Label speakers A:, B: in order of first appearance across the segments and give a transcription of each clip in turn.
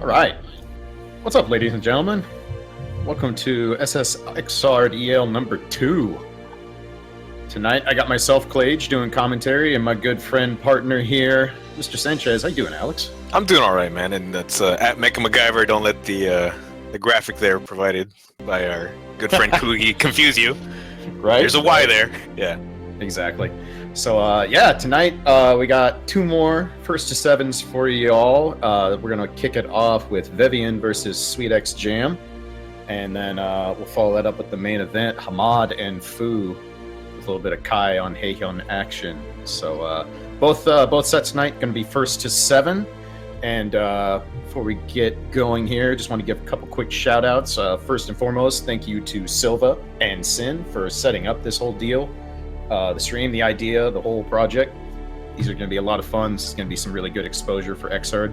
A: All right. What's up, ladies and gentlemen? Welcome to SSXrdEL number 2. Tonight, I got myself, Clage, doing commentary, and my good friend, partner here, Mr. Sanchez. How you doing, Alex?
B: I'm doing all right, man. And that's at Mecha MacGyver. Don't let the graphic there provided by our good friend Kugi confuse you.
A: Right?
B: There's a Y there. Yeah.
A: Exactly. So, tonight we got 2 more first to 7s for y'all. We're going to kick it off with Vevion versus sweetxjam. And then we'll follow that up with the main event, Hamad and Foo, with a little bit of Kai on Haehyun action. So both sets tonight going to be first to 7. And before we get going here, just want to give a couple quick shout outs. First and foremost, thank you to Silva and Sin for setting up this whole deal. The stream, the idea, the whole project. These are going to be a lot of fun. This is going to be some really good exposure for Xrd.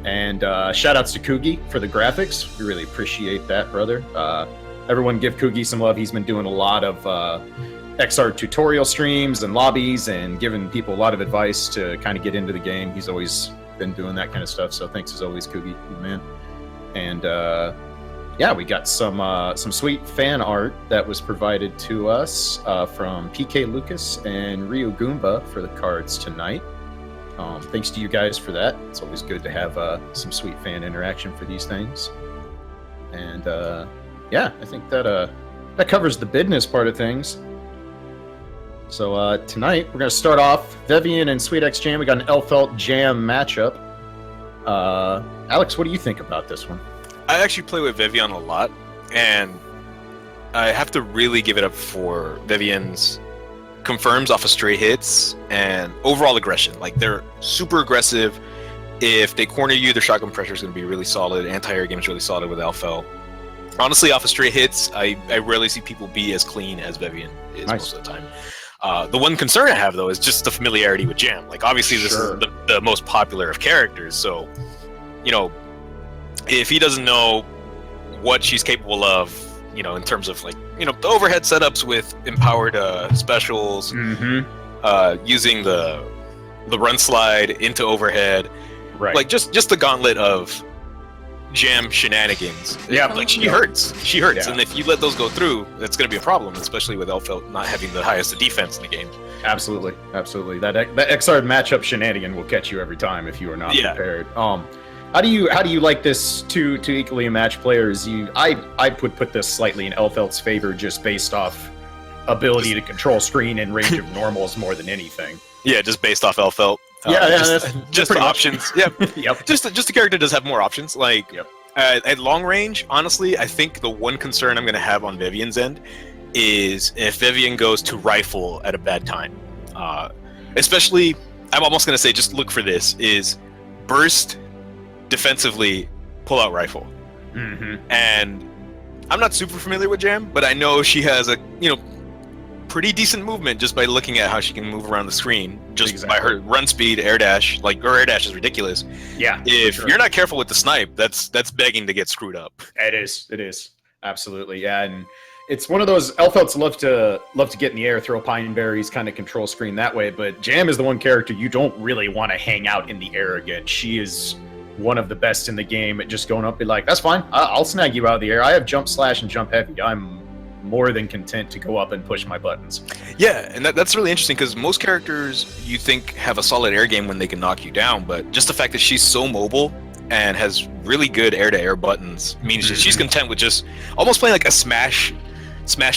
A: And shout outs to Kugi for the graphics. We really appreciate that, brother. Everyone give Kugi some love. He's been doing a lot of Xrd tutorial streams and lobbies and giving people a lot of advice to kind of get into the game. He's always been doing that kind of stuff. So thanks as always, Kugi, man. And we got some sweet fan art that was provided to us from PK Lucas and Ryu Goomba for the cards tonight. Thanks to you guys for that. It's always good to have some sweet fan interaction for these things. And I think that covers the business part of things. So tonight we're going to start off Vevion and sweetxjam. We got an Elfelt Jam matchup. Alex, what do you think about this one?
B: I actually play with Vevion a lot, and I have to really give it up for Vevion's confirms off of straight hits and overall aggression. Like, they're super aggressive. If they corner you, their shotgun pressure is going to be really solid. Anti-air game is really solid with Elfel. Honestly, off of straight hits, I rarely see people be as clean as Vevion is most of the time. The one concern I have, though, is just the familiarity with Jam. Like, obviously, this is the most popular of characters, so, you know, if he doesn't know what she's capable of, you know, in terms of, like, you know, the overhead setups with empowered specials, using the run slide into overhead,
A: right?
B: Like, just the gauntlet of Jam shenanigans.
A: Yeah,
B: like, she hurts. She hurts,
A: yeah.
B: And if you let those go through, that's going to be a problem, especially with Elfelt not having the highest defense in the game.
A: Absolutely. That Xrd matchup shenanigan will catch you every time if you are not prepared. How do you like this two equally matched players? I would put this slightly in Elfelt's favor just based off ability to control screen and range of normals more than anything.
B: Yeah, just based off Elfelt. Just the options. Yep.
A: Yep.
B: Just the character does have more options. Like, at long range, honestly, I think the one concern I'm going to have on Vevion's end is if Vevion goes to rifle at a bad time. Especially, I'm almost going to say, just look for this, is burst defensively, pull out rifle. And I'm not super familiar with Jam, but I know she has a, you know, pretty decent movement just by looking at how she can move around the screen, just by her run speed, air dash. Like, her air dash is ridiculous. Yeah. If you're not careful with the snipe, that's begging to get screwed up.
A: It is. Absolutely. Yeah. And it's one of those Elfelts love to get in the air, throw pine berries, kind of control screen that way. But Jam is the one character you don't really want to hang out in the air again. She is one of the best in the game at just going up and be like, that's fine, I'll snag you out of the air. I have jump slash and jump heavy. I'm more than content to go up and push my buttons. Yeah,
B: and that's really interesting because most characters you think have a solid air game when they can knock you down, but just the fact that she's so mobile and has really good air-to-air buttons means that she's content with just almost playing like a smash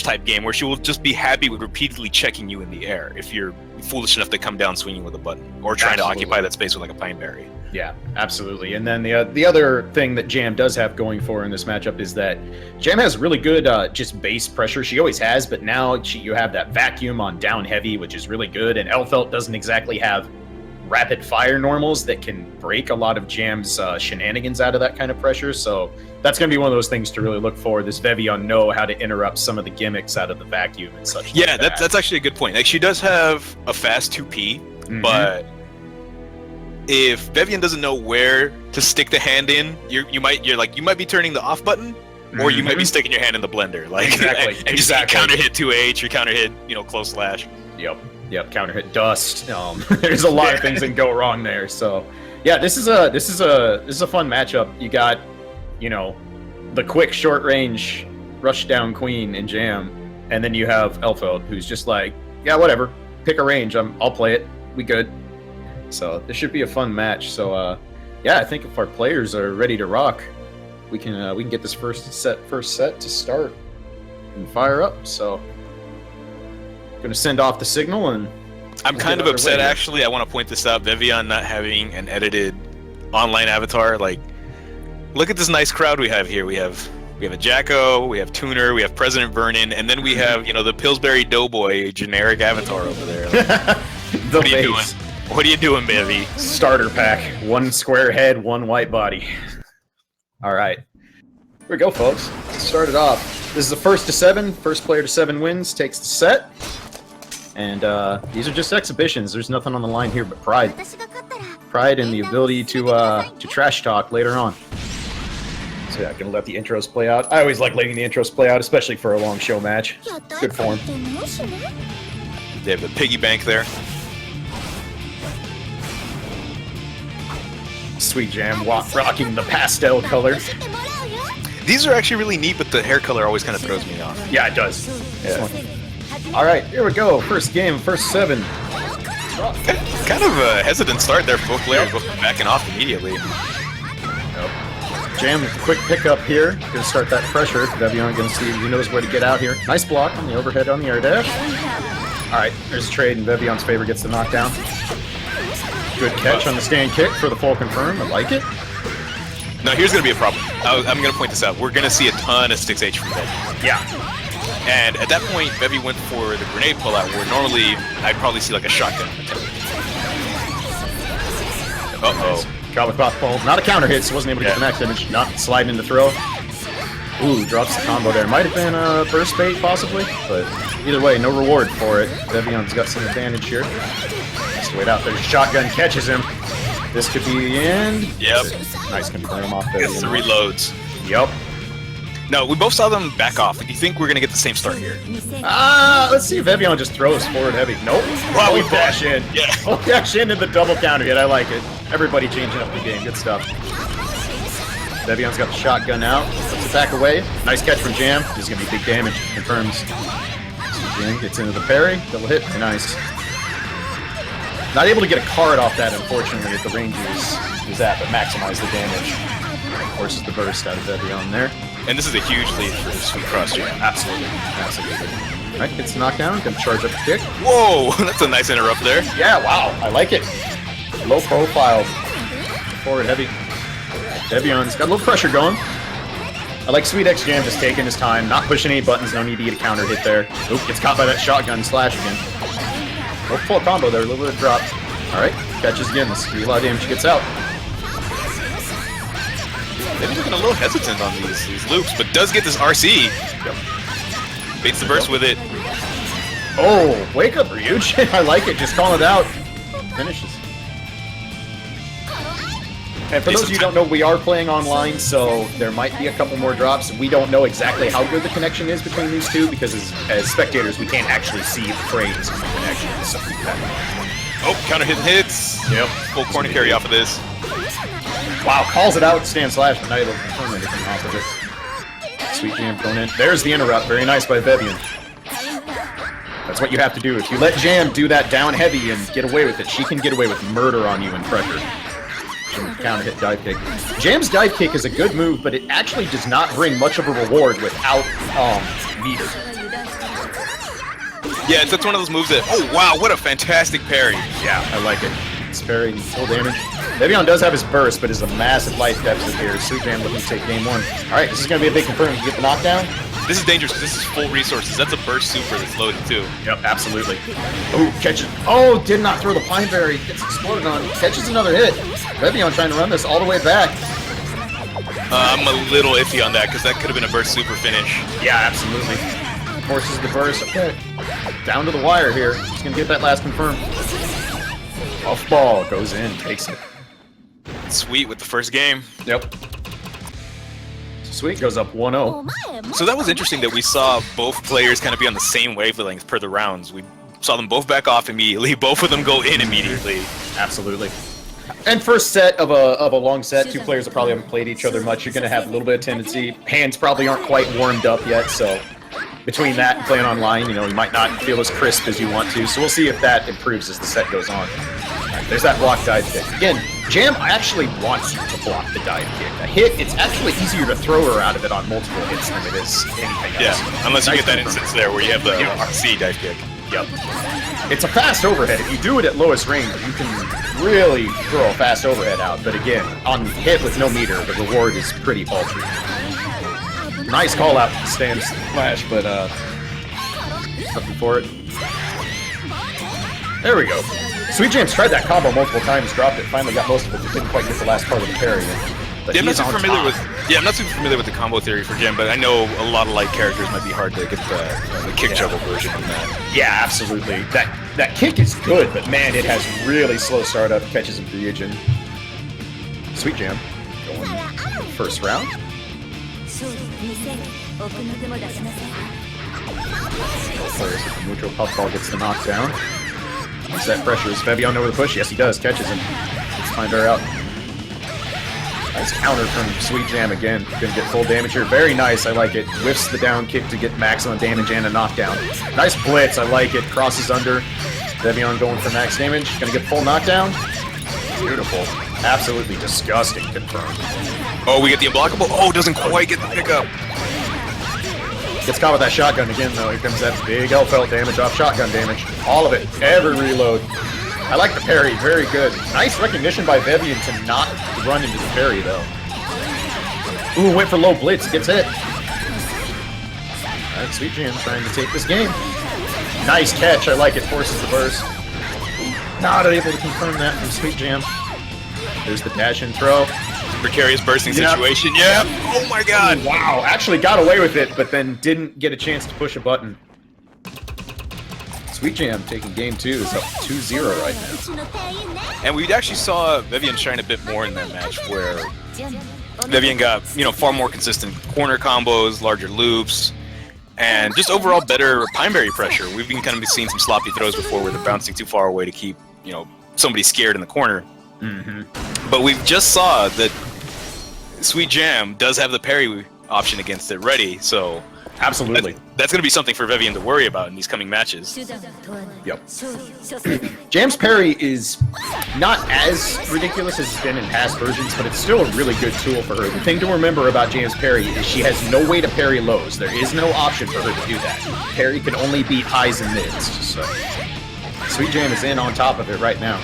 B: type game where she will just be happy with repeatedly checking you in the air if you're foolish enough to come down swinging with a button or trying to occupy that space with like a pine berry.
A: Yeah, absolutely. And then the other thing that Jam does have going for her in this matchup is that Jam has really good just base pressure. She always has, but now you have that vacuum on down heavy, which is really good. And Elfelt doesn't exactly have rapid fire normals that can break a lot of Jam's shenanigans out of that kind of pressure. So that's going to be one of those things to really look for. This Vevion know how to interrupt some of the gimmicks out of the vacuum and such.
B: Yeah, like that's actually a good point. Like, she does have a fast 2P, but if Vevion doesn't know where to stick the hand in, you might be turning the off button, or you might be sticking your hand in the blender, like and just counter hit 2H or counter hit, close slash.
A: Yep, counter hit dust. There's a lot of things that can go wrong there. So Yeah, this is a fun matchup. You got, you know, the quick short range rush down queen in Jam, and then you have Elfeld, who's just like, yeah, whatever, pick a range, I'll play it, we good. So this should be a fun match. So yeah, I think if our players are ready to rock, we can get this first set to start and fire up. So gonna send off the signal, and
B: I'm kind of upset actually. I want to point this out. Vevion not having an edited online avatar. Like, look at this nice crowd we have here. We have a Jacko, we have Tuner, we have President Vernon, and then we have, you know, the Pillsbury Doughboy generic avatar over there. Like, what are you doing? What are you doing, Bevy?
A: Starter pack. One square head, one white body. All right. Here we go, folks. Let's start it off. This is the first to 7. First player to 7 wins takes the set. And these are just exhibitions. There's nothing on the line here but pride. Pride and the ability to trash talk later on. So yeah, gonna let the intros play out. I always like letting the intros play out, especially for a long show match. Good form.
B: They have the piggy bank there.
A: sweetxjam rocking the pastel color.
B: These are actually really neat, but the hair color always kind of throws me off.
A: Yeah, it does. Yeah. All right, here we go. First game, first 7.
B: Kind of a hesitant start there for both players, both backing off immediately.
A: Jam, quick pickup here. Gonna start that pressure. Vevion gonna see he knows where to get out here. Nice block on the overhead on the air dash. All right, there's a trade, and Vevion's favor gets the knockdown. Good catch on the stand kick for the full confirm. I like it.
B: Now here's gonna be a problem. I'm gonna point this out. We're gonna see a ton of 6H from Bevy.
A: Yeah.
B: And at that point, Bevy went for the grenade pullout, where normally I'd probably see like a shotgun. Uh-oh.
A: Drop with pop pull. Not a counter hit, so wasn't able to get the max damage. Not sliding in the throw. Ooh, drops the combo there. Might have been a burst bait, possibly, but either way, no reward for it. Vevion's got some advantage here. Just wait out there. Shotgun catches him. This could be the end.
B: Yep.
A: Nice confirm off Vevion.
B: It's the reloads.
A: Yep.
B: No, we both saw them back off. Do you think we're gonna get the same start here?
A: Let's see if Vevion just throws forward heavy. Nope.
B: Wow, we
A: dash in.
B: Yeah.
A: Oh, dash into the double counter hit. I like it. Everybody changing up the game. Good stuff. Vevion's got the shotgun out. Puts it back away. Nice catch from Jam. This is gonna be big damage. Confirms. So Jam gets into the parry. Double hit. Nice. Not able to get a card off that, unfortunately, at the range is at, but maximize the damage. Forces the burst out of Vevion there.
B: And this is a huge lead for Sweet Cross Jam.
A: Absolutely. Absolutely. Alright, gets the knockdown. Gonna charge up the kick.
B: Whoa! That's a nice interrupt there.
A: Yeah, wow. I like it. Low profile. Forward heavy. Vevion's got a little pressure going. I like sweetxjam just taking his time, not pushing any buttons, no need to get a counter hit there. Oop, gets caught by that shotgun slash again. Oh, full combo there, a little bit of drop. Alright, catches again. Let's see a lot of damage gets out.
B: Maybe looking a little hesitant on these loops, but does get this RC.
A: Yep.
B: Baits the burst with it.
A: Oh, wake up, Ryuj. I like it. Just call it out. Finishes. And for those of you who don't know, we are playing online, so there might be a couple more drops. We don't know exactly how good the connection is between these two, because as spectators, we can't actually see the frames of the connection. So
B: oh, counter hits.
A: Yep.
B: Full corner carry off of this.
A: Wow, calls it out, stand slash, but not able to confirm anything off of it. sweetxjam going in. There's the interrupt. Very nice by Vevion. That's what you have to do. If you let Jam do that down heavy and get away with it, she can get away with murder on you in pressure. Counter hit dive kick. Jam's dive kick is a good move, but it actually does not bring much of a reward without meter.
B: Yeah, that's one of those moves that, oh wow, what a fantastic parry.
A: Yeah, I like it. It's parried, full damage. Vevion does have his burst, but is a massive life deficit here. sweetxjam looking to take game 1. Alright, this is going to be a big confirm. You get the knockdown.
B: This is dangerous because this is full resources. That's a burst super that's loaded too.
A: Yep, absolutely. Oh, catch it. Oh, did not throw the pine berry. Gets exploded on. Catches another hit. Vevion trying to run this all the way back.
B: I'm a little iffy on that because that could have been a burst super finish.
A: Yeah, absolutely. Forces the burst. Okay. Down to the wire here. He's going to get that last confirm. Off ball. Goes in. Takes it.
B: Sweet with the first game.
A: Yep. Sweet goes up 1-0.
B: So that was interesting that we saw both players kind of be on the same wavelength per the rounds. We saw them both back off immediately. Both of them go in immediately.
A: Absolutely. And first set of a long set, two players that probably haven't played each other much. You're going to have a little bit of tendency. Hands probably aren't quite warmed up yet, so between that and playing online, you know, you might not feel as crisp as you want to. So we'll see if that improves as the set goes on. Right, there's that block dive kick. Again, Jam actually wants you to block the dive kick. A hit, it's actually easier to throw her out of it on multiple hits than it is anything else.
B: Yeah, unless you get that instance there where you have the RC dive kick.
A: Yep. It's a fast overhead. If you do it at lowest range, you can really throw a fast overhead out. But again, on hit with no meter, the reward is pretty paltry. Nice call out stand slash, but nothing for it. There we go. sweetxjam's tried that combo multiple times, dropped it, finally got most of it, but didn't quite get the last part of the parry. But
B: yeah, I'm not super familiar with the combo theory for Jam, but I know a lot of light characters might be hard to get the kick juggle version of that.
A: Yeah, absolutely. That kick is good, but man, it has really slow startup, catches him for Yujin. sweetxjam going first round. Players with the neutral puffball gets the knockdown. Set pressure. Is Vevion over the push? Yes, he does. Catches him. Let's find her out. Nice counter from sweetxjam again. Gonna get full damage here. Very nice. I like it. Whiffs the down kick to get maximum damage and a knockdown. Nice blitz. I like it. Crosses under. Vevion going for max damage. Gonna get full knockdown. Beautiful. Absolutely disgusting. Confirmed.
B: Oh, we get the unblockable. Oh, doesn't quite get the pickup.
A: Gets caught with that shotgun again, though. Here comes that big L-felt damage off shotgun damage. All of it. Every reload. I like the parry. Very good. Nice recognition by Vevion to not run into the parry, though. Ooh, went for low blitz. Gets hit. Alright, sweetxjam trying to take this game. Nice catch. I like it. Forces the burst. Not able to confirm that from sweetxjam. There's the dash and throw.
B: Precarious bursting situation. Yep. Oh my god.
A: Wow. Actually got away with it, but then didn't get a chance to push a button. sweetxjam taking game 2 is up 2-0 right now.
B: And we actually saw Vevion shine a bit more in that match where Vevion got, you know, far more consistent corner combos, larger loops, and just overall better pineberry pressure. We've been kind of seeing some sloppy throws before where they're bouncing too far away to keep, you know, somebody scared in the corner. But we've just saw that sweetxjam does have the parry option against it ready, so
A: absolutely.
B: That's going to be something for Vevion to worry about in these coming matches.
A: Yep. Jam's parry is not as ridiculous as it's been in past versions, but it's still a really good tool for her. The thing to remember about Jam's parry is she has no way to parry lows. There is no option for her to do that. Parry can only beat highs and mids, so sweetxjam is in on top of it right now.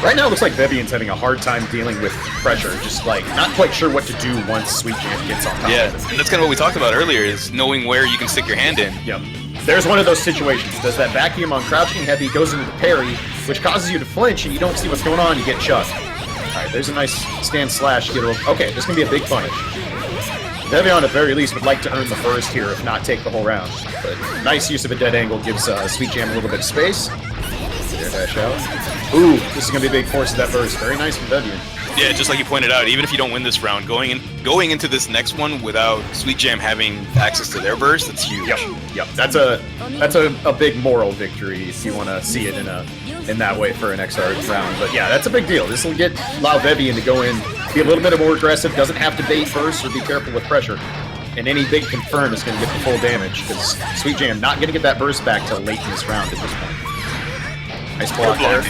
A: Right now, it looks like Vevion's having a hard time dealing with pressure, just like not quite sure what to do once sweetxjam gets on top of it.
B: And that's kind of what we talked about earlier, is knowing where you can stick your hand in.
A: Yep. There's one of those situations. Does that vacuum on crouching heavy, goes into the parry, which causes you to flinch, and you don't see what's going on, you get chucked. Alright, there's a nice stand slash. Okay, this is going to be a big punish. Vevion, at the very least, would like to earn the first here, if not take the whole round. But nice use of a dead angle gives sweetxjam a little bit of space. Air dash out. Ooh, this is going to be a big force of that burst. Very nice from Vevion.
B: Yeah, just like you pointed out, even if you don't win this round, going into this next one without sweetxjam having access to their burst, that's huge.
A: Yep. That's a big moral victory if you want to see it in that way for an XR round. But yeah, that's a big deal. This will allow Vevion to go in, be a little bit more aggressive, doesn't have to bait burst or be careful with pressure. And any big confirm is going to get the full damage, because sweetxjam not going to get that burst back till late in this round at this point. Nice block there.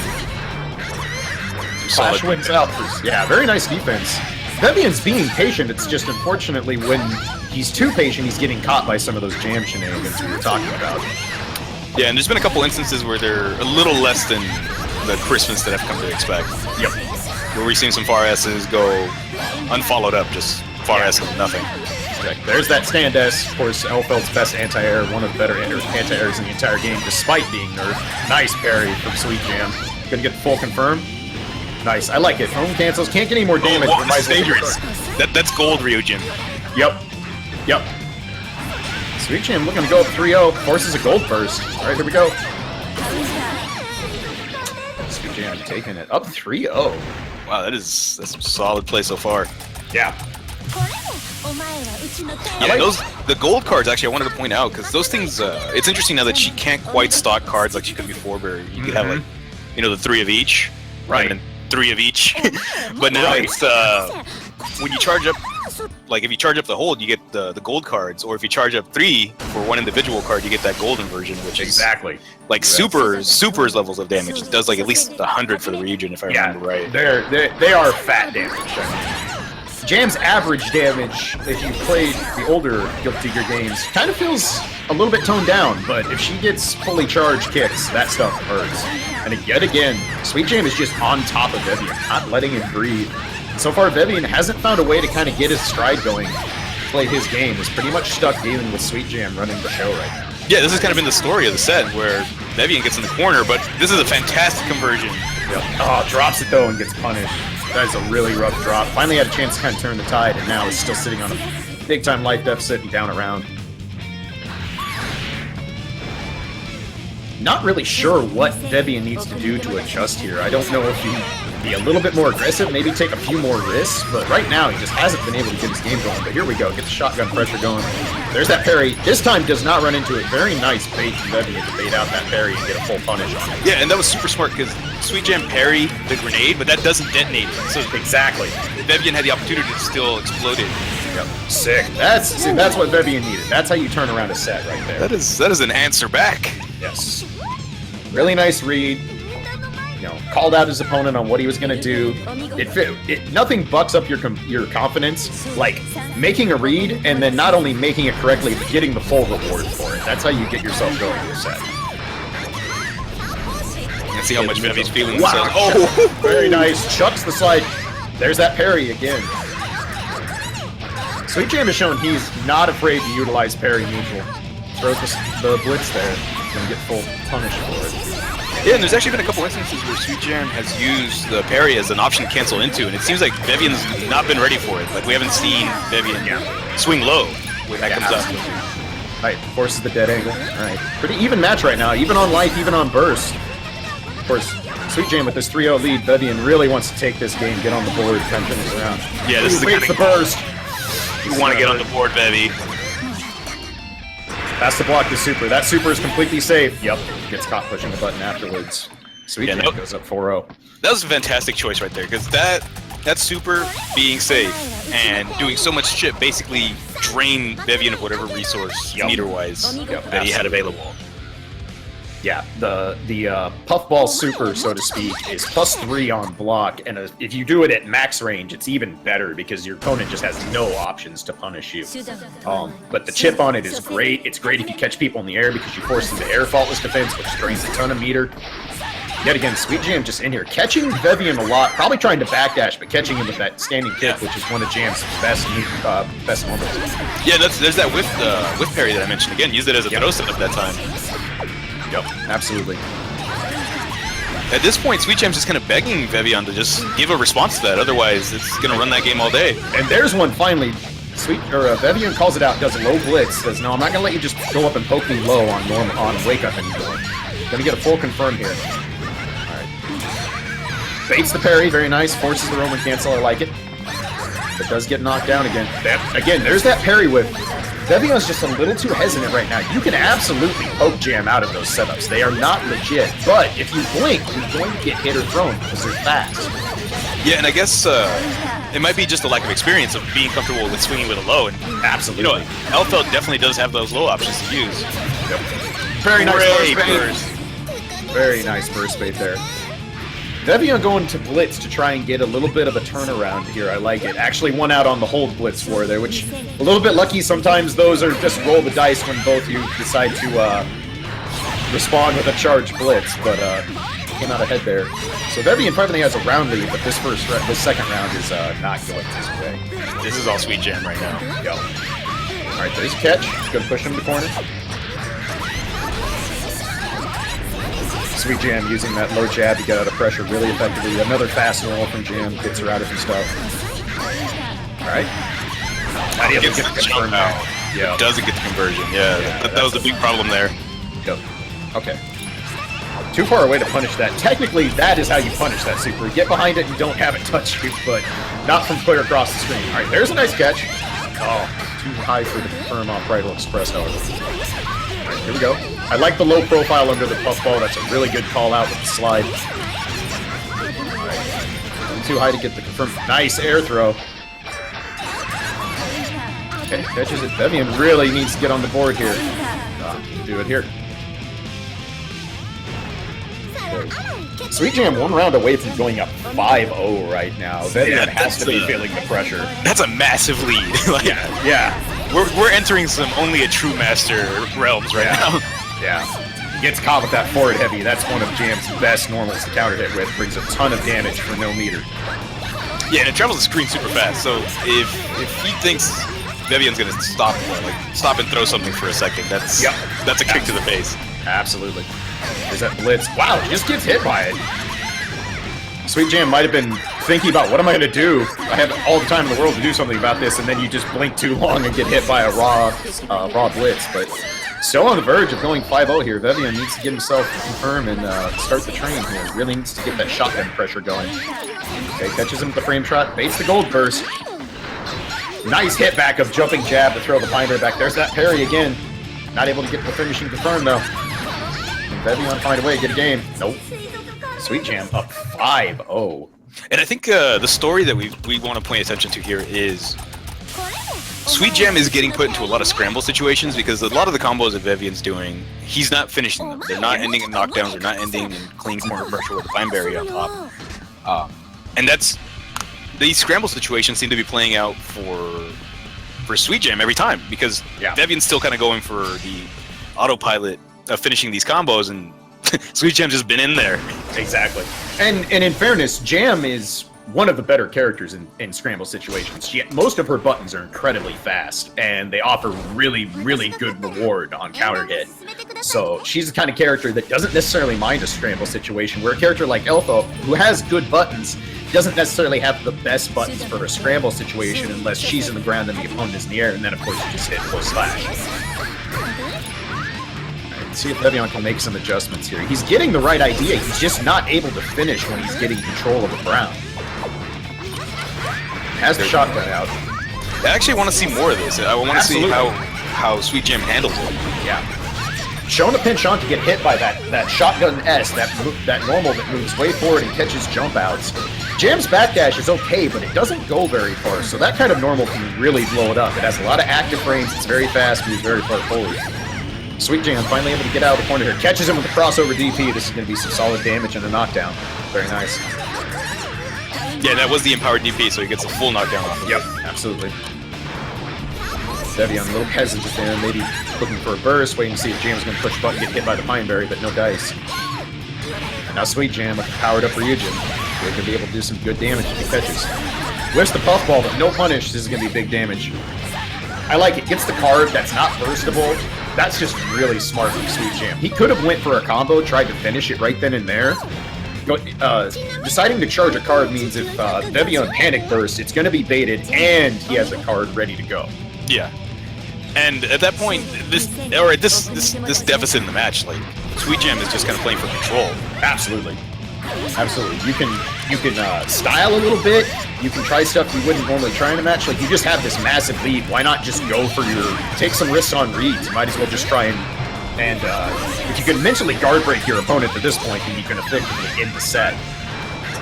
A: Flash wins out. Yeah, very nice defense. Vevion's being patient. It's just unfortunately when he's too patient, he's getting caught by some of those jam shenanigans we were talking about.
B: Yeah, and there's been a couple instances where they're a little less than the crispness that I've come to expect.
A: Yep.
B: Where we've seen some far S's go unfollowed up, just far S with nothing.
A: Okay, there's that stand S. Of course, L-Felt's best anti-air, one of the better anti-airs in the entire game, despite being nerfed. Nice parry from sweetxjam. Gonna get the full confirm. Nice, I like it. Home cancels, can't get any more damage.
B: Oh, this is dangerous. That's gold, Ryujin.
A: Yep. sweetxjam looking to go up 3-0. Forces a gold burst. Alright, here we go. sweetxjam taking it up 3-0.
B: Wow, that's some solid play so far.
A: Yeah.
B: Yeah, the gold cards, actually, I wanted to point out, because those things, it's interesting now that she can't quite stock cards like she could before, where you could have, like, you know, the 3 of each.
A: Right.
B: 3 of each. But now it's when you charge up, like if you charge up the hold, you get the gold cards, or if you charge up 3 for one individual card, you get that golden version, which is like supers levels of damage. It does like at least 100 for the region, if I remember right.
A: They are fat damage. Jam's average damage, if you played the older Guilty Gear games, kind of feels a little bit toned down, but if she gets fully charged kicks, that stuff hurts. And yet again, sweetxjam is just on top of Vevion, not letting him breathe. And so far, Vevion hasn't found a way to kind of get his stride going, play his game. He's pretty much stuck dealing with sweetxjam running the show right now.
B: Yeah, this has kind of been the story of the set, where Vevion gets in the corner, but this is a fantastic conversion.
A: Yep. Oh, drops it though and gets punished. That is a really rough drop. Finally had a chance to kind of turn the tide, and now is still sitting on a big-time life deficit and down a round. Not really sure what Vevion needs to do to adjust here. I don't know if he be a little bit more aggressive, maybe take a few more risks, but right now he just hasn't been able to get his game going. But here we go, get the shotgun pressure going. There's that parry. This time does not run into it. Very nice bait from Vevion to bait out that parry and get a full punish on it.
B: Yeah, and that was super smart because sweetxjam parried the grenade, but that doesn't detonate it. So
A: exactly.
B: Vevion had the opportunity to still explode it.
A: Yep. Sick. That's what Vevion needed. That's how you turn around a set right there.
B: That is an answer back.
A: Yes. Really nice read. You know, called out his opponent on what he was going to do. Nothing bucks up your confidence like making a read and then not only making it correctly, but getting the full reward for it. That's how you get yourself going in this set.
B: Let's see how much Vevion's feeling.
A: Wow. Oh, very nice. Chucks the slide. There's that parry again. sweetxjam has shown he's not afraid to utilize parry neutral. Throws the blitz there. Gonna get full punish for it.
B: Yeah, and there's actually been a couple instances where sweetxjam has used the parry as an option to cancel into, and it seems like Vevion's not been ready for it. Like, we haven't seen Vevion swing low when that comes up.
A: Alright, forces the dead angle. Alright, pretty even match right now, even on life, even on burst. Of course, sweetxjam with this 3-0 lead, Vevion really wants to take this game, get on the board, kind of finish around.
B: Yeah, this is
A: the burst.
B: You want to get on the board, Vevi.
A: Has to block the super. That super is completely safe. Yep. Gets caught pushing the button afterwards. sweetxjam goes up 4-0.
B: That was a fantastic choice right there, because that super being safe and doing so much shit basically drained Vevion of whatever resource meter-wise that he had available.
A: Yeah, the puffball super, so to speak, is +3 on block, and if you do it at max range, it's even better because your opponent just has no options to punish you. But the chip on it is great. It's great if you catch people in the air because you force them to air faultless defense, which drains a ton of meter. Yet again, sweetxjam just in here, catching Vevion a lot, probably trying to backdash, but catching him with that standing kick, which is one of Jam's best moments.
B: Yeah, there's that whiff parry that I mentioned again. Use it as a throw setup that time.
A: Yep, absolutely.
B: At this point, sweetxjam's just kind of begging Vevion to just give a response to that. Otherwise, it's going to run that game all day.
A: And there's one finally. Vevion calls it out, does a low blitz. Says, "No, I'm not going to let you just go up and poke me low on wake up anymore. Going to get a full confirm here." All right. Baits the parry, very nice. Forces the Roman cancel. I like it. But does get knocked down again. Again, there's that parry whip. Vevion's just a little too hesitant right now. You can absolutely poke jam out of those setups. They are not legit, but if you blink, you're going to get hit or thrown because they're fast.
B: Yeah, and I guess it might be just a lack of experience of being comfortable with swinging with a low. And
A: absolutely,
B: you know, Elfeld definitely does have those low options to use.
A: Yep. Very nice burst. Very nice burst bait there. Vevion going to blitz to try and get a little bit of a turnaround here. I like it. Actually, one out on the hold blitz for there, which a little bit lucky. Sometimes those are just roll the dice when both you decide to respond with a charged blitz, but came out ahead there. So Vevion finally has a round lead, but this second round is not going his way.
B: This is all sweetxjam right now.
A: Yo. All right, there's a catch. Going to push him to corner. sweetxjam using that low jab to get out of pressure really effectively. Another fast roll from Jam gets her out of her stuff. Alright. Not able to get the confirm now.
B: Yeah. It doesn't get the conversion, yeah. That was the big problem there.
A: Yep. Okay. Too far away to punish that. Technically, that is how you punish that super. Get behind it and don't have it touch you, but not from clear across the screen. Alright, there's a nice catch. Oh, too high for the confirm off Bridal Express, however. Alright, here we go. I like the low profile under the puffball. That's a really good call out with the slide. Alright. too high to get the confirmed. Nice air throw. Okay, catches it. Vevion really needs to get on the board here. Do it here. sweetxjam 1 round away from going up 5-0 right now. Vevion has to be feeling the pressure.
B: That's a massive lead. Like,
A: yeah.
B: We're entering some only a true master realms right now.
A: Yeah. Gets caught with that forward heavy. That's one of Jam's best normals to counter hit with. Brings a ton of damage for no meter.
B: Yeah, and it travels the screen super fast. So if he thinks Vevion's gonna stop and throw something for a second, that's a kick to the face.
A: Absolutely. There's that blitz. Wow, he just gets hit by it. sweetxjam might have been thinking about, what am I going to do? I have all the time in the world to do something about this, and then you just blink too long and get hit by a raw blitz. But still on the verge of going 5-0 here. Vevion needs to get himself confirmed and start the train here. Really needs to get that shotgun pressure going. Okay, catches him with the frame shot, baits the gold burst. Nice hit back of jumping jab to throw the binder back. There's that parry again. Not able to get the finishing confirmed though. Can Vevion find a way to get a game? Nope. sweetxjam up 5-0.
B: And I think the story that we want to point attention to here is sweetxjam is getting put into a lot of scramble situations because a lot of the combos that Vevion's doing, he's not finishing them. They're not ending in knockdowns. They're not ending in clean corner pressure with the vine barrier on top. And these scramble situations seem to be playing out for sweetxjam every time because Vevion's still kind of going for the autopilot of finishing these combos, and sweetxjam's just been in there.
A: Exactly. And in fairness, Jam is one of the better characters in scramble situations. Most of her buttons are incredibly fast, and they offer really, really good reward on counter hit. So she's the kind of character that doesn't necessarily mind a scramble situation, where a character like Eltho, who has good buttons, doesn't necessarily have the best buttons for a scramble situation unless she's in the ground and the opponent is in the air, and then of course you just hit full slash. See if Vevion can make some adjustments here. He's getting the right idea, he's just not able to finish when he's getting control of the ground. Has the shotgun out.
B: I actually want to see more of this. I want to see how sweetxjam handles it.
A: Yeah. Showing a pinch on to get hit by that shotgun S, that normal that moves way forward and catches jump outs. Jam's backdash is okay, but it doesn't go very far, so that kind of normal can really blow it up. It has a lot of active frames, it's very fast, moves very far forward. sweetxjam finally able to get out of the corner here. Catches him with the crossover DP. This is going to be some solid damage and a knockdown. Very nice.
B: Yeah, that was the empowered DP, so he gets a full knockdown off of it.
A: Yep, absolutely. Vevion a little hesitant there, maybe looking for a burst, waiting to see if Jam's going to push button, get hit by the Pine Berry, but no dice. And now sweetxjam with the powered up Ryujin. They're going to be able to do some good damage if he catches. Whiffs the puffball, but no punish. This is going to be big damage. I like it. Gets the card that's not burstable. That's just really smart from sweetxjam. He could have went for a combo, tried to finish it right then and there. Deciding to charge a card means if Vevion panic bursts, it's going to be baited, and he has a card ready to go.
B: Yeah, and at that point, this deficit in the match, like sweetxjam is just kind of playing for control.
A: Absolutely, absolutely. You can style a little bit. You can try stuff you wouldn't normally try in a match. Like you just have this massive lead. Why not just go for take some risks on reads? You might as well just try and if you can mentally guard break your opponent at this point, then you can effectively end the set.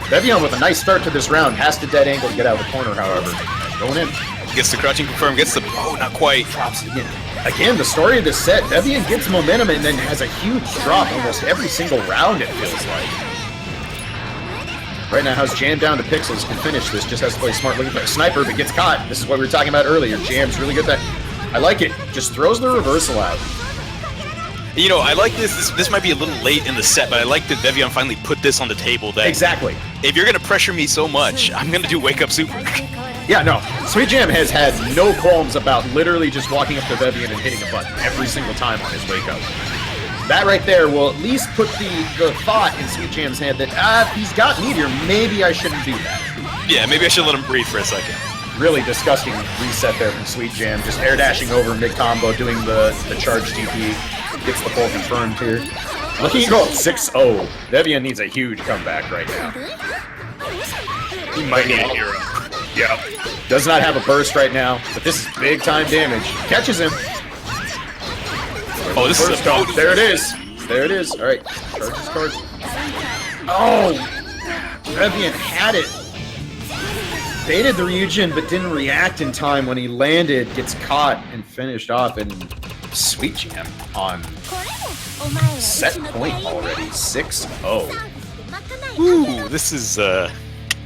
A: Vevion with a nice start to this round, has to dead angle to get out of the corner, however. Going in.
B: Gets the crouching confirm, gets the, oh, not quite.
A: Drops it again. Again, the story of this set, Vevion gets momentum and then has a huge drop almost every single round, it feels like. Right now, how's Jam down to pixels, can finish this, just has to play smart, looking for a sniper, but gets caught. This is what we were talking about earlier. Jam's really good at that. I like it. Just throws the reversal out.
B: You know, I like this. This might be a little late in the set, but I like that Vevion finally put this on the table. That
A: exactly.
B: If you're going to pressure me so much, I'm going to do Wake Up Super.
A: Yeah, no. sweetxjam has had no qualms about literally just walking up to Vevion and hitting a button every single time on his Wake Up. That right there will at least put the thought in sweetxjam's head that, if he's got Meteor, maybe I shouldn't do that.
B: Yeah, maybe I should let him breathe for a second.
A: Really disgusting reset there from sweetxjam. Just air dashing over mid-combo, doing the charge DP. Gets the full confirmed here. Looking to go up 6-0. Vevion needs a huge comeback right now.
B: He might need a hero.
A: Yep. Does not have a burst right now, but this is big time damage. Catches him.
B: Oh, this is a
A: oh, there it is. There it is. All right. Charge his card. Oh! Vevion had it. baited the Ryujin, but didn't react in time when he landed, gets caught and finished off, and sweetxjam on set point already, 6-0.
B: Ooh, this is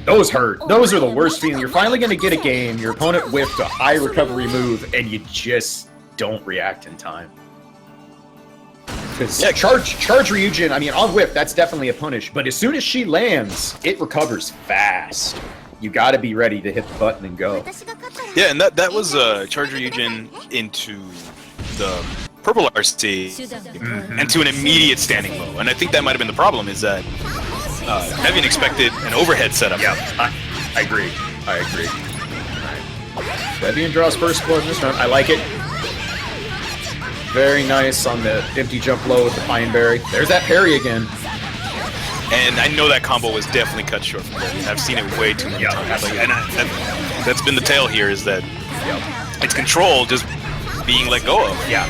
A: Those hurt. Those are the worst feeling. You're finally going to get a game, your opponent whiffed a high recovery move, and you just don't react in time. Because charge Ryujin, I mean, on whip, that's definitely a punish, but as soon as she lands, it recovers fast. You got to be ready to hit the button and go.
B: Yeah, and that was charge Ryujin into the purple RC and to an immediate standing low. And I think that might have been the problem, is that Vevion expected an overhead setup.
A: Yeah, I agree. I agree. All right. Vevion draws first blood in this round. I like it. Very nice on the empty jump low with the Pineberry. There's that parry again.
B: And I know that combo was definitely cut short from Vevion. I've seen it way too many times. Like, and that's been the tale here, is that it's control just being let go of.
A: Yeah.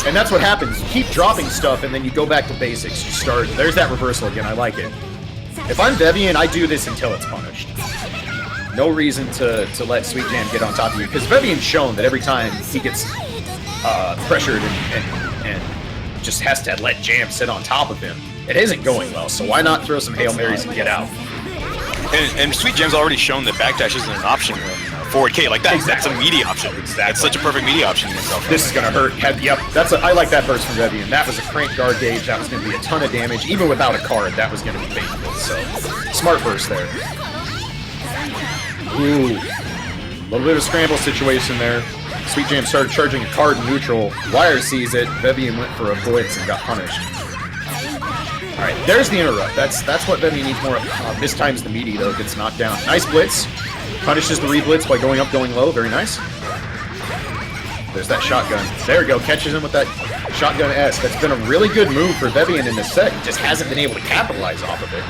A: And that's what happens. You keep dropping stuff, and then you go back to basics. You start. There's that reversal again. I like it. If I'm Vevion, I do this until it's punished. No reason to let sweetxjam get on top of you, because Vevion's shown that every time he gets pressured and just has to let Jam sit on top of him, it isn't going well. So why not throw some Hail Marys and get out?
B: And sweetxjam's already shown that backdash isn't an option when forward K like that. Exactly. That's a media option. Exactly. It's such a perfect media option in itself.
A: This is gonna hurt. Yep, I like that burst from Vevion. That was a crank guard gauge. That was gonna be a ton of damage. Even without a card, that was gonna be painful. So, smart burst there. Ooh, a little bit of a scramble situation there. sweetxjam started charging a card in neutral. Wire sees it. Vevion went for a blitz and got punished. All right, there's the interrupt. That's what Vevion needs more of. This time's the meaty though, gets knocked down. Nice blitz. Punishes the re-blitz by going up, going low. Very nice. There's that shotgun. There we go. Catches him with that shotgun S. That's been a really good move for Vevion in this set. He just hasn't been able to capitalize off of it.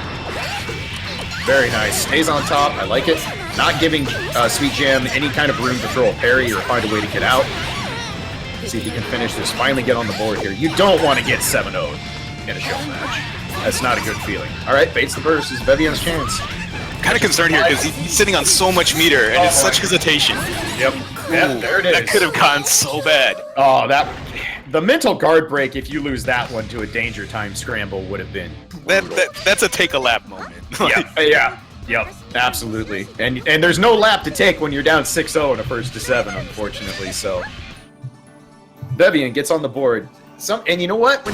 A: Very nice. Stays on top. I like it. Not giving sweetxjam any kind of room to throw a parry or find a way to get out. See if he can finish this. Finally get on the board here. You don't want to get 7-0'd in a show match. That's not a good feeling. All right, baits the burst. This is Vevion's chance.
B: Kind of concerned here because he's sitting on so much meter and it's such hesitation.
A: Yep. Yeah, there it is.
B: That could have gone so bad.
A: Oh, the mental guard break, if you lose that one to a danger time scramble, would have been
B: that's a take a lap moment.
A: Yep, absolutely. And there's no lap to take when you're down 6-0 in a first to 7, unfortunately. So Vevion gets on the board. And you know what?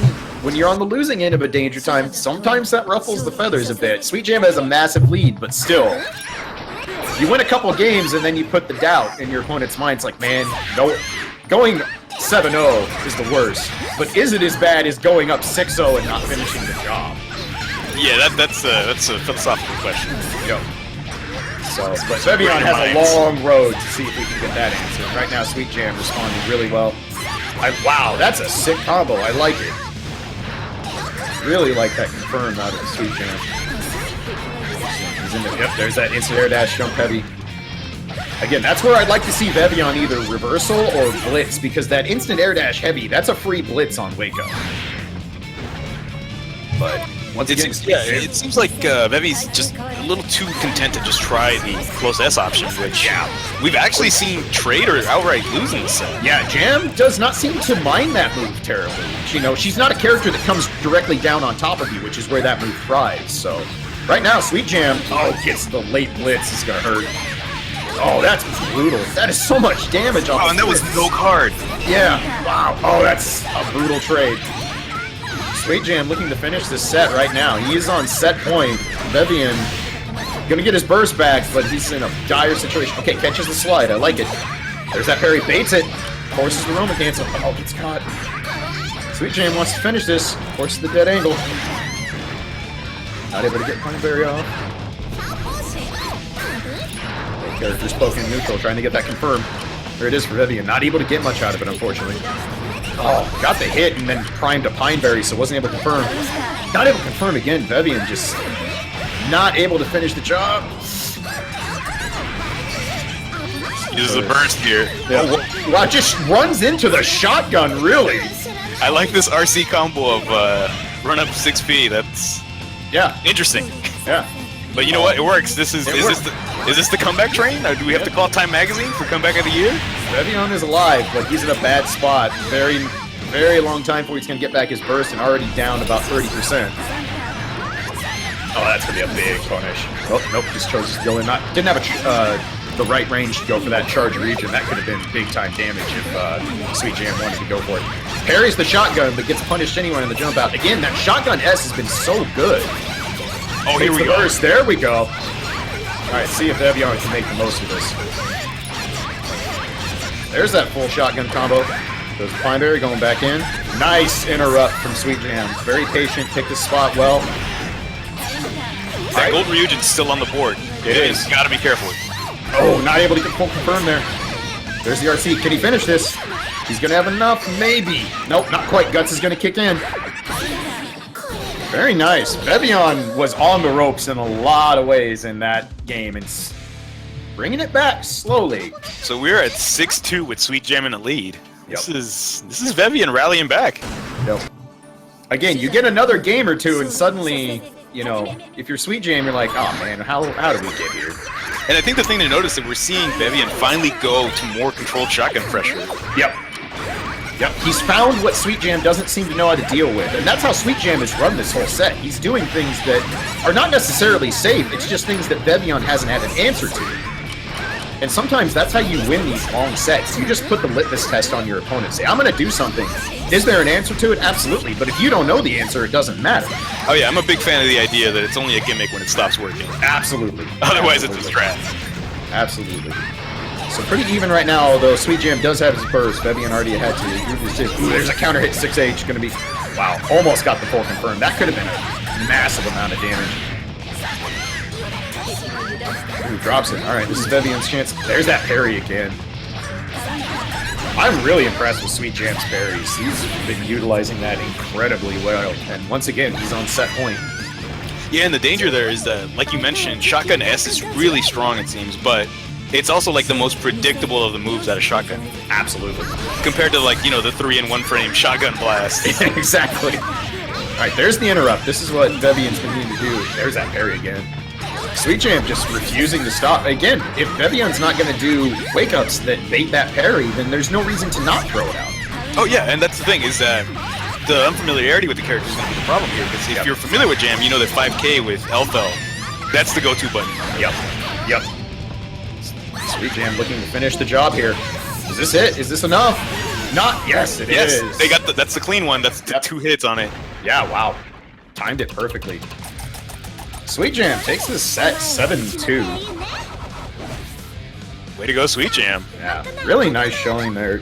A: When you're on the losing end of a danger time, sometimes that ruffles the feathers a bit. sweetxjam has a massive lead, but still, you win a couple games and then you put the doubt in your opponent's mind. It's like, man, no, going 7-0 is the worst. But is it as bad as going up 6-0 and not finishing the job?
B: Yeah, that's a philosophical question.
A: Yep. So, but Vevion has a long road to see if we can get that answer. Right now, sweetxjam responding really well. Wow, that's a sick combo. I like it. Really like that confirm out of sweetxjam. He's in the, yep, there's that instant air dash jump heavy. Again, that's where I'd like to see Vevion either reversal or blitz, because that instant air dash heavy, that's a free blitz on Waco. But once again,
B: it seems like Vevi's just a little too content to just try the close S option, which we've actually seen trade or outright lose in the set.
A: Yeah, Jam does not seem to mind that move terribly. You know, she's not a character that comes directly down on top of you, which is where that move thrives. So right now, sweetxjam, gets the late blitz. It's gonna hurt. Oh, that's brutal. That is so much damage off.
B: Oh, and that was no card.
A: Yeah. Wow. Oh, that's a brutal trade. sweetxjam looking to finish this set right now. He is on set point. Vevion gonna get his burst back, but he's in a dire situation. Okay, catches the slide. I like it. There's that parry. Baits it. Forces the Roman cancel. Oh, it's caught. sweetxjam wants to finish this. Forces the dead angle. Not able to get Pineberry off. Character's poking neutral, trying to get that confirmed. There it is for Vevion. Not able to get much out of it, unfortunately. Oh, got the hit and then primed a Pineberry, so wasn't able to confirm. Not able to confirm again. Vevion just not able to finish the job.
B: Uses a burst here.
A: Yeah. Oh, wow, just runs into the shotgun, really.
B: I like this RC combo of run up 6P. That's interesting.
A: Yeah.
B: But you know what? It works. Is Is this the comeback train? Or do we have to call Time Magazine for comeback of the year?
A: Vevion is alive, but he's in a bad spot. Very, very long time before he's going to get back his burst, and already down about 30%. Oh, that's going to be a big punish. Oh, nope, just chose to go in. Didn't have the right range to go for that charge region. That could have been big-time damage if sweetxjam wanted to go for it. Parries the shotgun, but gets punished anyway in the jump out. Again, that shotgun S has been so good.
B: Oh, here we go.
A: Burst. There we go. All right, see if Vevion can make the most of this. There's that full shotgun combo. There's Pineberry going back in. Nice interrupt from sweetxjam. Very patient, picked his spot well.
B: That gold Ryujin's still on the board.
A: It is.
B: Gotta be careful.
A: Oh, not able to get full confirm there. There's the RC. Can he finish this? He's gonna have enough, maybe. Nope, not quite. Guts is gonna kick in. Very nice. Vevion was on the ropes in a lot of ways in that game, and bringing it back slowly.
B: So we're at 6-2 with sweetxjam in the lead.
A: Yep.
B: This is Vevion rallying back.
A: Yep. Again, you get another game or two, and suddenly, you know, if you're sweetxjam, you're like, oh man, how did we get here?
B: And I think the thing to notice is that we're seeing Vevion finally go to more controlled shotgun pressure.
A: Yep. Yep. He's found what sweetxjam doesn't seem to know how to deal with, and that's how sweetxjam has run this whole set. He's doing things that are not necessarily safe. It's just things that Vevion hasn't had an answer to. And sometimes that's how you win these long sets. You just put the litmus test on your opponent. Say, I'm going to do something. Is there an answer to it? Absolutely. But if you don't know the answer, it doesn't matter.
B: Oh yeah, I'm a big fan of the idea that it's only a gimmick when it stops working.
A: Absolutely.
B: Otherwise,
A: Absolutely.
B: it's a strat.
A: Absolutely. So pretty even right now, although sweetxjam does have his burst. Vevion already had to. Ooh, there's a counter hit 6H. Going to be, wow, almost got the full confirm. That could have been a massive amount of damage. Ooh, drops it. All right, this is Vevion's chance. There's that parry again. I'm really impressed with sweetxjam's parries. He's been utilizing that incredibly well. And once again, he's on set point.
B: Yeah, and the danger there is that, like you mentioned, Shotgun S is really strong, it seems, but it's also like the most predictable of the moves out of Shotgun.
A: Absolutely.
B: Compared to, like, you know, the 3-in-1 frame Shotgun Blast.
A: Exactly. All right, there's the interrupt. This is what Vevion's been needing to do. There's that parry again. sweetxjam just refusing to stop. Again, if Vevion's not going to do wake-ups that bait that parry, then there's no reason to not throw it out.
B: Oh yeah, and that's the thing, is that the unfamiliarity with the character is going to be the problem here, because if you're familiar with Jam, you know that 5K with Elfel, that's the go-to button.
A: Yep. Yep. sweetxjam looking to finish the job here. Is this it? Is this enough? Not. Yes, it is.
B: Yes, they got that's the clean one. That's the 2 hits on it.
A: Yeah, wow. Timed it perfectly. sweetxjam takes this set 7-2.
B: Way to go, sweetxjam.
A: Yeah, really nice showing there.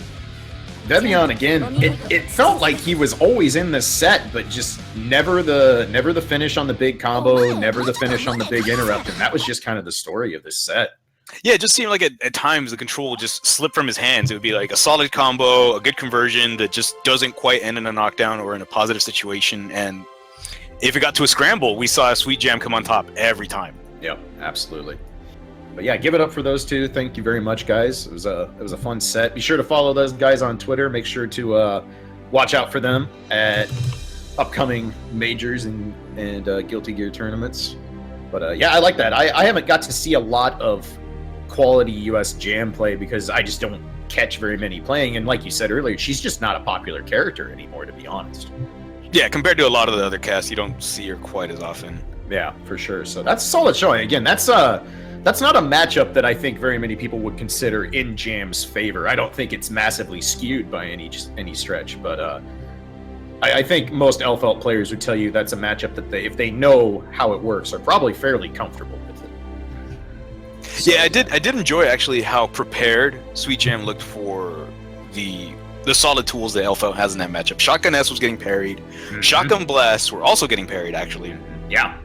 A: Vevion again, it felt like he was always in this set, but just never the finish on the big combo, never the finish on the big interrupt, and that was just kind of the story of this set.
B: Yeah, it just seemed like at times the control would just slip from his hands. It would be like a solid combo, a good conversion that just doesn't quite end in a knockdown or in a positive situation, and if it got to a scramble, we saw sweetxjam come on top every time.
A: Yep, absolutely. But yeah, give it up for those two. Thank you very much, guys. It was a fun set. Be sure to follow those guys on Twitter. Make sure to watch out for them at upcoming majors and Guilty Gear tournaments. But yeah, I like that. I haven't got to see a lot of quality US Jam play because I just don't catch very many playing. And like you said earlier, she's just not a popular character anymore, to be honest.
B: Yeah, compared to a lot of the other casts, you don't see her quite as often.
A: Yeah, for sure. So that's a solid showing. Again, that's not a matchup that I think very many people would consider in Jam's favor. I don't think it's massively skewed by any stretch, but I think most LFL players would tell you that's a matchup that if they know how it works, are probably fairly comfortable with it. So,
B: yeah, I did enjoy actually how prepared sweetxjam looked for the solid tools that LFL has in that matchup. Shotgun S was getting parried. Mm-hmm. Shotgun Blasts were also getting parried, actually.
A: Yeah.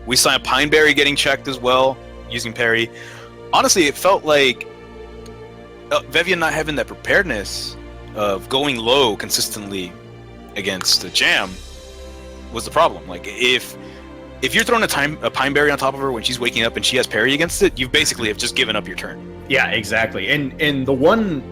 B: We saw Pineberry getting checked as well, using parry. Honestly, it felt like Vevion not having that preparedness of going low consistently against the Jam was the problem. Like, if you're throwing a Pineberry on top of her when she's waking up and she has parry against it, you basically have just given up your turn.
A: Yeah, exactly. And the one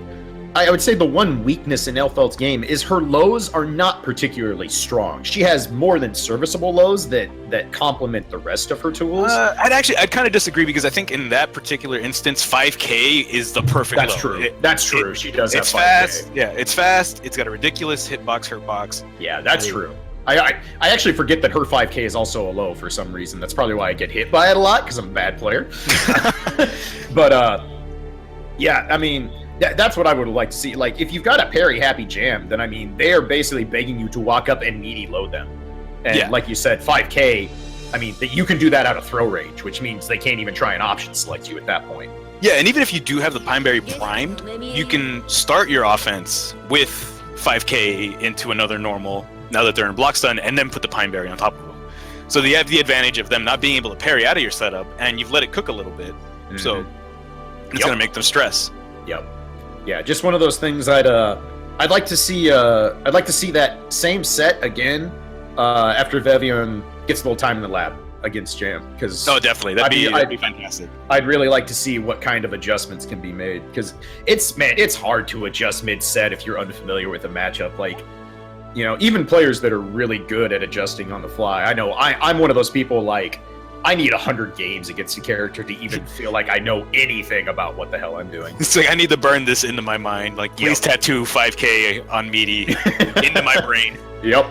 A: I would say the one weakness in Elfeld's game is her lows are not particularly strong. She has more than serviceable lows that complement the rest of her tools.
B: I'd kind of disagree because I think in that particular instance, 5K is the perfect
A: That's
B: low.
A: true. That's true. She does have 5K.
B: Fast. Yeah, it's fast. It's got a ridiculous hitbox, hurtbox.
A: Yeah, that's true. I actually forget that her 5K is also a low for some reason. That's probably why I get hit by it a lot, because I'm a bad player. But, yeah, I mean, that's what I would like to see. Like, if you've got a parry happy jam, then, I mean, they are basically begging you to walk up and meaty load them. And like you said, 5K, I mean, you can do that out of throw range, which means they can't even try and option select you at that point.
B: Yeah, and even if you do have the Pineberry primed, you can start your offense with 5K into another normal, now that they're in block stun, and then put the Pineberry on top of them. So you have the advantage of them not being able to parry out of your setup, and you've let it cook a little bit. Mm-hmm. So it's going to make them stress.
A: Yep. Yeah, just one of those things I'd like to see. I'd like to see that same set again after Vevion gets a little time in the lab against Jam. Because
B: definitely that'd be fantastic.
A: I'd really like to see what kind of adjustments can be made, because it's hard to adjust mid set if you're unfamiliar with a matchup. Like, you know, even players that are really good at adjusting on the fly. I know I'm one of those people, like, I need 100 games against a character to even feel like I know anything about what the hell I'm doing.
B: It's like, I need to burn this into my mind. Like, please tattoo 5K on meaty into my brain.
A: Yep,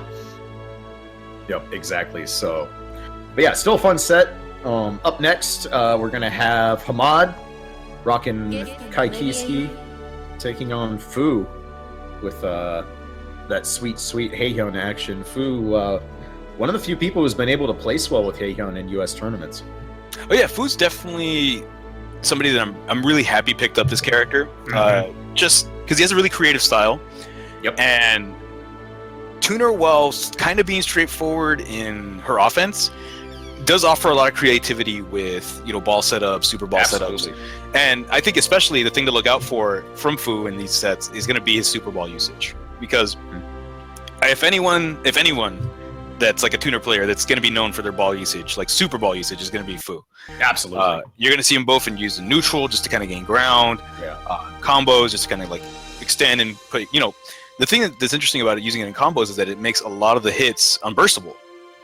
A: exactly. So, but yeah, still a fun set. Up next, we're going to have Hamad rocking Kaikiski taking on Foo with that sweet Heihyun action. Foo, one of the few people who's been able to place well with Heihyun in U.S. tournaments.
B: Oh yeah, Foo's definitely somebody that I'm really happy picked up this character. Just because he has a really creative style.
A: Yep.
B: And Tuner, while kind of being straightforward in her offense, does offer a lot of creativity with, you know, ball setups, super ball setups. And I think especially the thing to look out for from Foo in these sets is going to be his super ball usage. Because if anyone that's like a tuner player that's going to be known for their ball usage, like super ball usage, is going to be Foo.
A: Absolutely.
B: You're going to see them both used in neutral just to kind of gain ground, combos just to kind of like extend and put, you know, the thing that's interesting about it using it in combos is that it makes a lot of the hits unburstable.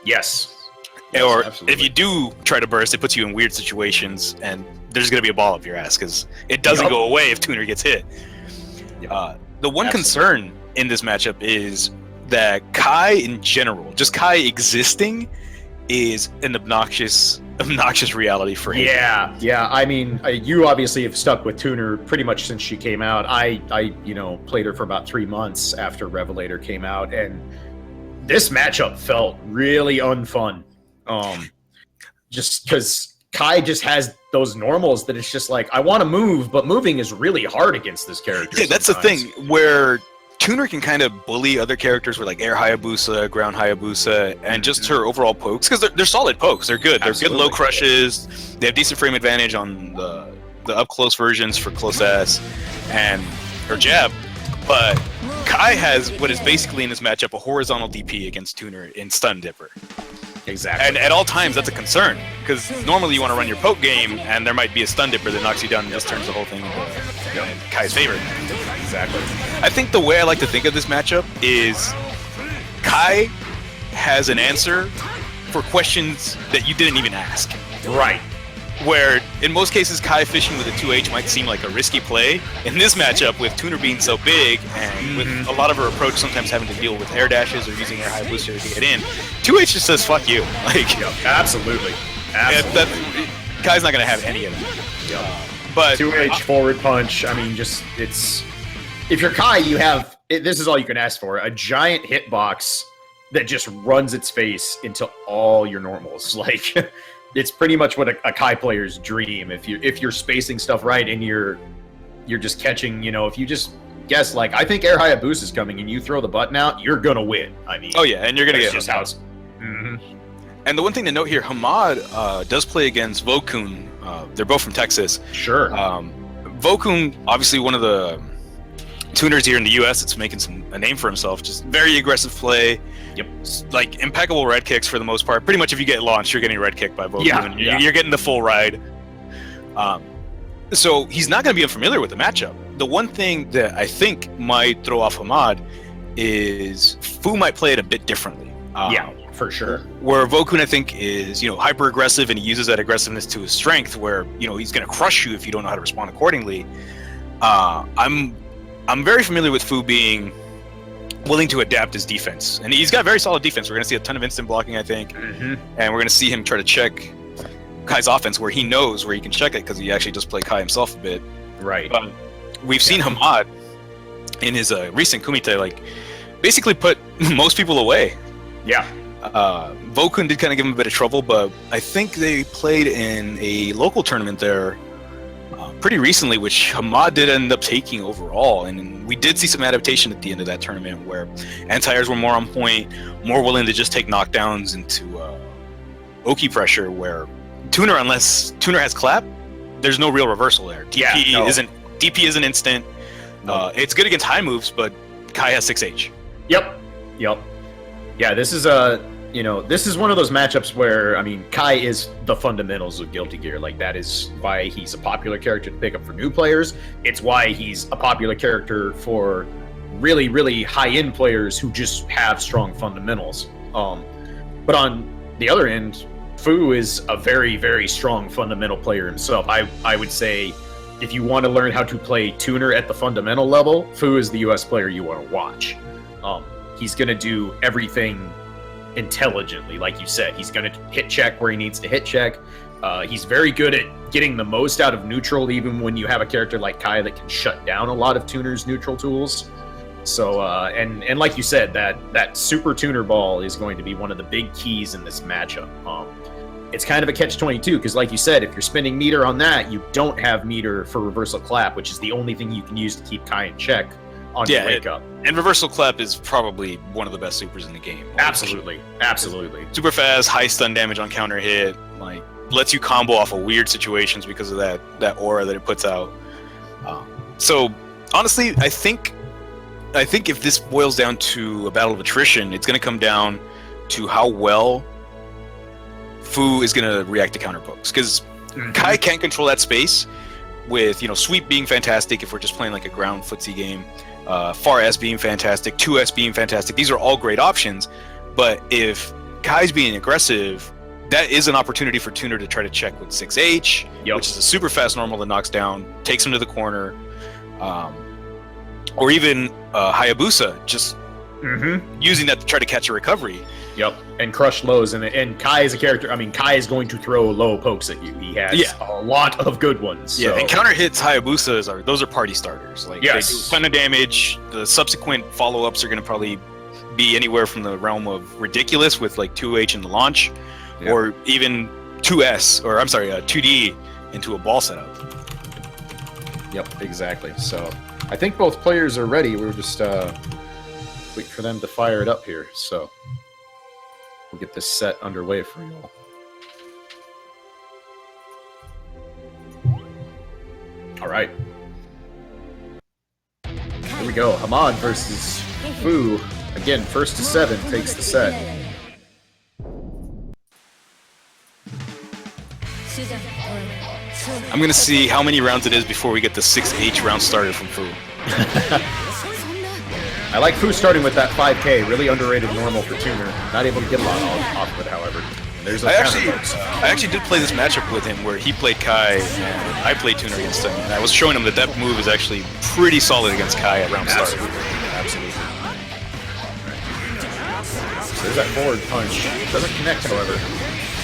A: Yes.
B: Or
A: absolutely.
B: If you do try to burst, it puts you in weird situations and there's going to be a ball up your ass because it doesn't go away if tuner gets hit. The one concern in this matchup is that Kai in general, just Kai existing, is an obnoxious reality for him.
A: Yeah. I mean, you obviously have stuck with Tuner pretty much since she came out. I played her for about 3 months after Revelator came out, and this matchup felt really unfun. Just because Kai just has those normals that it's just like, I want to move, but moving is really hard against this character.
B: Yeah, that's the thing where Tuner can kind of bully other characters with like air Hayabusa, ground Hayabusa, and just her overall pokes, because they're solid pokes. They're good. They're good low crushes. They have decent frame advantage on the up close versions for close S and her jab. But Kai has what is basically in this matchup a horizontal DP against Tuner in Stun Dipper.
A: Exactly.
B: And at all times, that's a concern, because normally you want to run your poke game, and there might be a Stun Dipper that knocks you down and just turns the whole thing in Kai's favor.
A: Exactly.
B: I think the way I like to think of this matchup is Kai has an answer for questions that you didn't even ask.
A: Right.
B: Where in most cases, Kai fishing with a 2H might seem like a risky play. In this matchup, with Tuner being so big and with a lot of her approach sometimes having to deal with air dashes or using air high booster to get in, 2H just says fuck you. Like,
A: absolutely.
B: Kai's not going to have any of that. But
A: 2H forward punch, I mean, just if you're Kai, you have this is all you can ask for: a giant hitbox that just runs its face into all your normals. Like, it's pretty much what a Kai player's dream. If you're spacing stuff right and you're just catching, you know, if you just guess like, I think air Hayabusa is coming, and you throw the button out, you're gonna win. I mean,
B: and you're gonna get
A: just how it's.
B: And the one thing to note here, Hamad does play against Vokun. They're both from Texas.
A: Sure.
B: Vokun, obviously one of the tuners here in the U.S. that's making a name for himself. Just very aggressive play.
A: Yep.
B: Like impeccable red kicks for the most part. Pretty much if you get launched, you're getting red kicked by Vokun. You're getting the full ride. So he's not going to be unfamiliar with the matchup. the one thing that I think might throw off Hamad is Foo might play it a bit differently.
A: Yeah, for sure.
B: Where Vokun, I think, is, you know, hyper aggressive, and he uses that aggressiveness to his strength, where, you know, he's going to crush you if you don't know how to respond accordingly. I'm very familiar with Foo being willing to adapt his defense, and he's got very solid defense. We're going to see a ton of instant blocking, I think, and we're going to see him try to check Kai's offense where he knows where he can check it, because he actually just played Kai himself a bit.
A: Right.
B: But we've seen Hamad in his recent Kumite, like, basically put most people away.
A: Yeah.
B: Vokun did kind of give him a bit of trouble, but I think they played in a local tournament there pretty recently, which Hamad did end up taking overall, and we did see some adaptation at the end of that tournament where anti-airs were more on point, more willing to just take knockdowns into Oki pressure, where Tuner, unless Tuner has clap, there's no real reversal there. DP isn't instant. No. It's good against high moves, but Kai has 6H.
A: Yep. Yeah, this is this is one of those matchups where, I mean, Kai is the fundamentals of Guilty Gear. Like, that is why he's a popular character to pick up for new players. It's why he's a popular character for really, really high-end players who just have strong fundamentals. But on the other end, Foo is a very, very strong fundamental player himself. I would say, if you want to learn how to play Tuner at the fundamental level, Foo is the US player you want to watch. He's going to do everything intelligently, like you said. He's going to hit check where he needs to hit check. He's very good at getting the most out of neutral, even when you have a character like Kai that can shut down a lot of Tuner's neutral tools. So, and like you said, that super Tuner ball is going to be one of the big keys in this matchup. It's kind of a catch-22, because like you said, if you're spending meter on that, you don't have meter for reversal clap, which is the only thing you can use to keep Kai in check on your wake up.
B: And reversal clap is probably one of the best supers in the game. Like,
A: absolutely.
B: Super fast, high stun damage on counter hit, like, lets you combo off of weird situations because of that aura that it puts out. So honestly, I think if this boils down to a battle of attrition, it's going to come down to how well Foo is going to react to counter pokes, because Kai can't control that space with, you know, sweep being fantastic if we're just playing like a ground footsie game, far S being fantastic, 2S being fantastic. These are all great options, but if Kai's being aggressive, that is an opportunity for Tuner to try to check with 6H, which is a super fast normal that knocks down, takes him to the corner, or even Hayabusa, just using that to try to catch a recovery.
A: Yep, and crush lows, and Kai is a character. I mean, Kai is going to throw low pokes at you. He has a lot of good ones.
B: Yeah,
A: so.
B: and counter hits Hayabusa those are party starters. Like, they do a ton of damage. The subsequent follow-ups are going to probably be anywhere from the realm of ridiculous with like 2H in the launch, or even 2D into a ball setup.
A: Yep, exactly. So I think both players are ready. We're just wait for them to fire it up here. So we'll get this set underway for you all. All right. Here we go. Hamad versus Foo. Again, first to 7 takes the set.
B: I'm going to see how many rounds it is before we get the 6H round started from Foo.
A: I like Foo starting with that 5K, really underrated normal for Tuner. Not able to get a lot off of it, however. There's
B: I actually did play this matchup with him where he played Kai and I played Tuner against him. And I was showing him that that move is actually pretty solid against Kai at round start.
A: Absolutely. So there's that forward punch. Doesn't connect, however.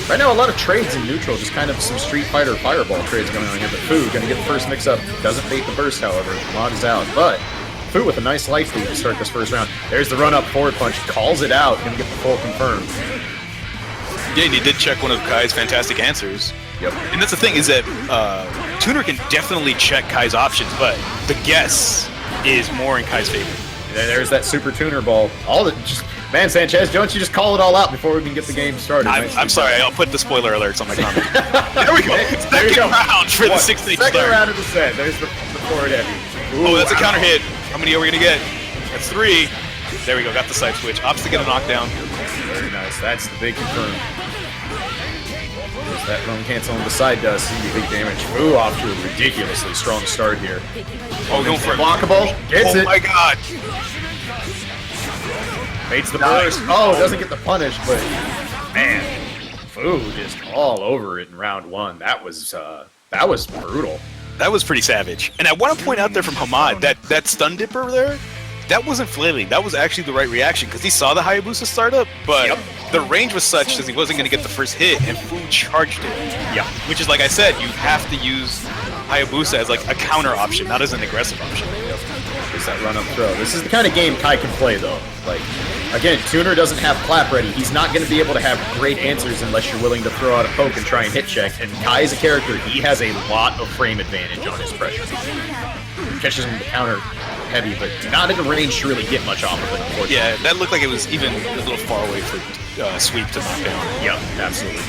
A: Right now, a lot of trades in neutral, just kind of some Street Fighter Fireball trades going on here. But Foo going to get the first mix-up. Doesn't bait the burst, however. Hamad is out. But Foo with a nice life lead to start this first round. There's the run-up forward punch. Calls it out. Going to get the full confirmed.
B: Yeah, and he did check one of Kai's fantastic answers.
A: Yep. And
B: that's the thing, is that Tuner can definitely check Kai's options, but the guess is more in Kai's favor.
A: And there's that super Tuner ball. Man, Sanchez, don't you just call it all out before we can get the game started?
B: I'm sorry, I'll put the spoiler alerts on my comment. There we go. Second round for the 6H start.
A: Second round of the set. There's the forward heavy.
B: Ooh, that's a counter hit. How many are we going to get? That's 3. There we go, got the side switch. Opts to get a knockdown.
A: Very nice. That's the big confirm. That run cancel on the side does see big damage. Foo off to a ridiculously strong start here.
B: Oh, going for it.
A: Blockable. Gets it.
B: Oh my god.
A: Baits the burst. Oh, doesn't get the punish, but man, Foo just all over it in round one. That was brutal.
B: That was pretty savage. And I want to point out there from Hamad that stun dipper there, that wasn't flailing. That was actually the right reaction because he saw the Hayabusa start up, but the range was such that he wasn't going to get the first hit, and Foo charged it.
A: Yeah.
B: Which is, like I said, you have to use Hayabusa as like a counter option, not as an aggressive option.
A: Is that run up throw? This is the kind of game Kai can play though. Like, again, Tuner doesn't have clap ready. He's not going to be able to have great answers unless you're willing to throw out a poke and try and hit check. And Kai is a character, he has a lot of frame advantage on his pressure. Catches him with the counter heavy, but not in the range to really get much off of it, unfortunately.
B: Yeah, that looked like it was even a little far away for Sweep to knock down.
A: Yep, absolutely.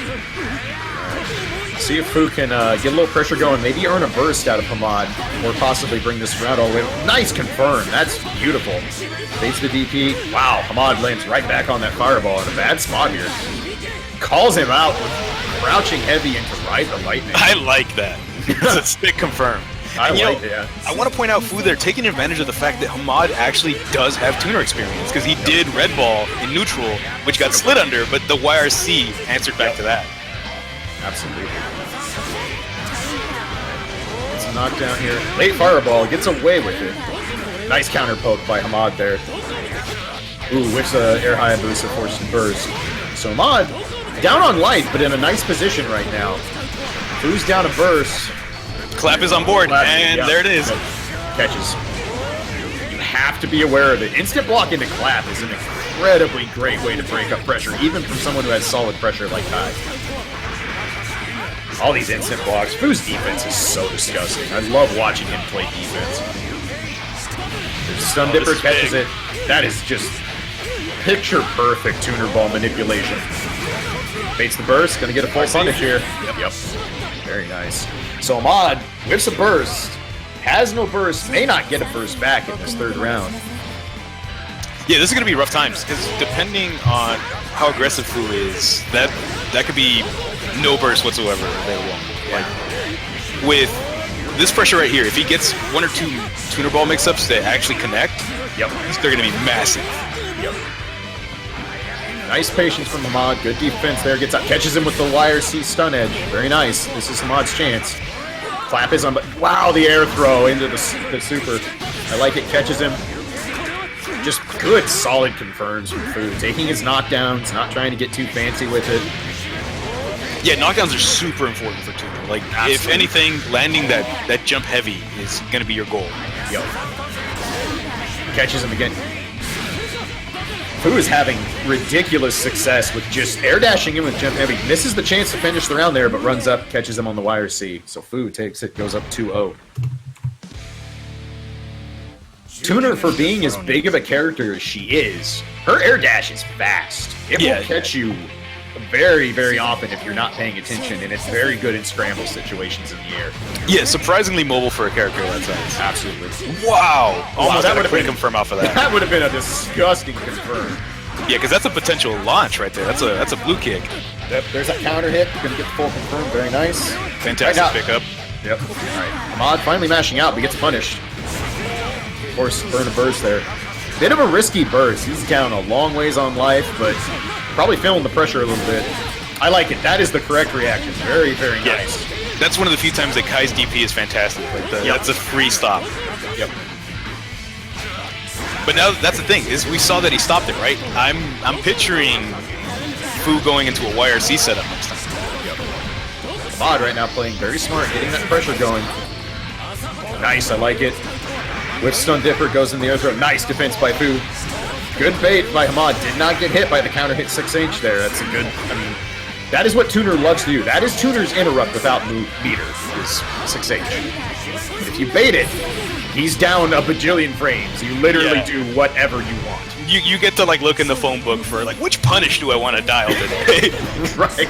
A: See if Foo can get a little pressure going, maybe earn a burst out of Hamad, or possibly bring this round all the way. Nice confirm, that's beautiful. Baits the DP. Wow, Hamad lands right back on that fireball in a bad spot here. Calls him out with crouching heavy into ride the lightning.
B: I like that. It's a stick confirm.
A: I like it, yeah.
B: I want to point out, Foo, they're taking advantage of the fact that Hamad actually does have tuner experience, because he did Red Ball in neutral, which got slid under, but the YRC answered back to that.
A: Absolutely. It's a knockdown here. Late fireball, gets away with it. Nice counter poke by Hamad there. Ooh, whiffs air Hayabusa, forced and burst. So Hamad, down on life, but in a nice position right now. Foo's down a burst.
B: Clap is on board, and there it is.
A: Catches. You have to be aware of it. Instant block into clap is an incredibly great way to break up pressure, even from someone who has solid pressure like Kai. All these instant blocks. Foo's defense is so disgusting. I love watching him play defense. Stun Dipper catches it. That is just picture-perfect tuner ball manipulation. Baits the burst. Gonna get a full punish here. Yep. Very nice. So Hamad whiffs a burst. Has no burst. May not get a burst back in this third round.
B: Yeah, this is going to be rough times, because depending on how aggressive Foo is, that could be no burst whatsoever available. Like, with this pressure right here, if he gets one or two tuner ball mix-ups that actually connect, they're going to be massive.
A: Nice patience from Hamad. Good defense there. Gets out, catches him with the YRC stun edge. Very nice. This is Hamad's chance. Clap is on, but wow, the air throw into the super. I like it. Catches him. Just good, solid confirms from Foo. Taking his knockdowns, not trying to get too fancy with it.
B: Yeah, knockdowns are super important for tuner. Like, if anything, landing that jump heavy is going to be your goal.
A: Catches him again. Foo is having ridiculous success with just air dashing in with jump heavy. Misses the chance to finish the round there, but runs up, catches him on the YRC. So Foo takes it, goes up 2-0. Tuner, for being as big of a character as she is, her air dash is fast. It will catch you very, very often if you're not paying attention, and it's very good in scramble situations in the air.
B: Yeah, surprisingly mobile for a character that size.
A: Absolutely.
B: Wow! Almost
A: that
B: would have been confirm off of that.
A: That would have been a disgusting confirm.
B: Yeah, because that's a potential launch right there. That's a blue kick.
A: Yep, there's that counter hit. You're gonna get the full confirm. Very nice.
B: Fantastic pickup.
A: Yep. All right. Hamad finally mashing out, but gets punished. Of course, burn a burst there. Bit of a risky burst. He's down a long ways on life, but probably feeling the pressure a little bit. I like it. That is the correct reaction. Very, very nice.
B: That's one of the few times that Kai's DP is fantastic. Like that's a free stop.
A: Yep.
B: But now that's the thing, is we saw that he stopped it, right? I'm picturing Foo going into a YRC setup next time.
A: Hamad right now playing very smart, getting that pressure going. Nice, I like it. With stun dipper, goes in the air throw. Nice defense by Foo. Good bait by Hamad. Did not get hit by the counter hit 6H there. That's a good, I mean, that is what Tuner loves to do. That is Tuner's interrupt without meter, is 6H. But if you bait it, he's down a bajillion frames. You literally do whatever you want.
B: You get to like look in the phone book for like, which punish do I want to dial today?
A: Right.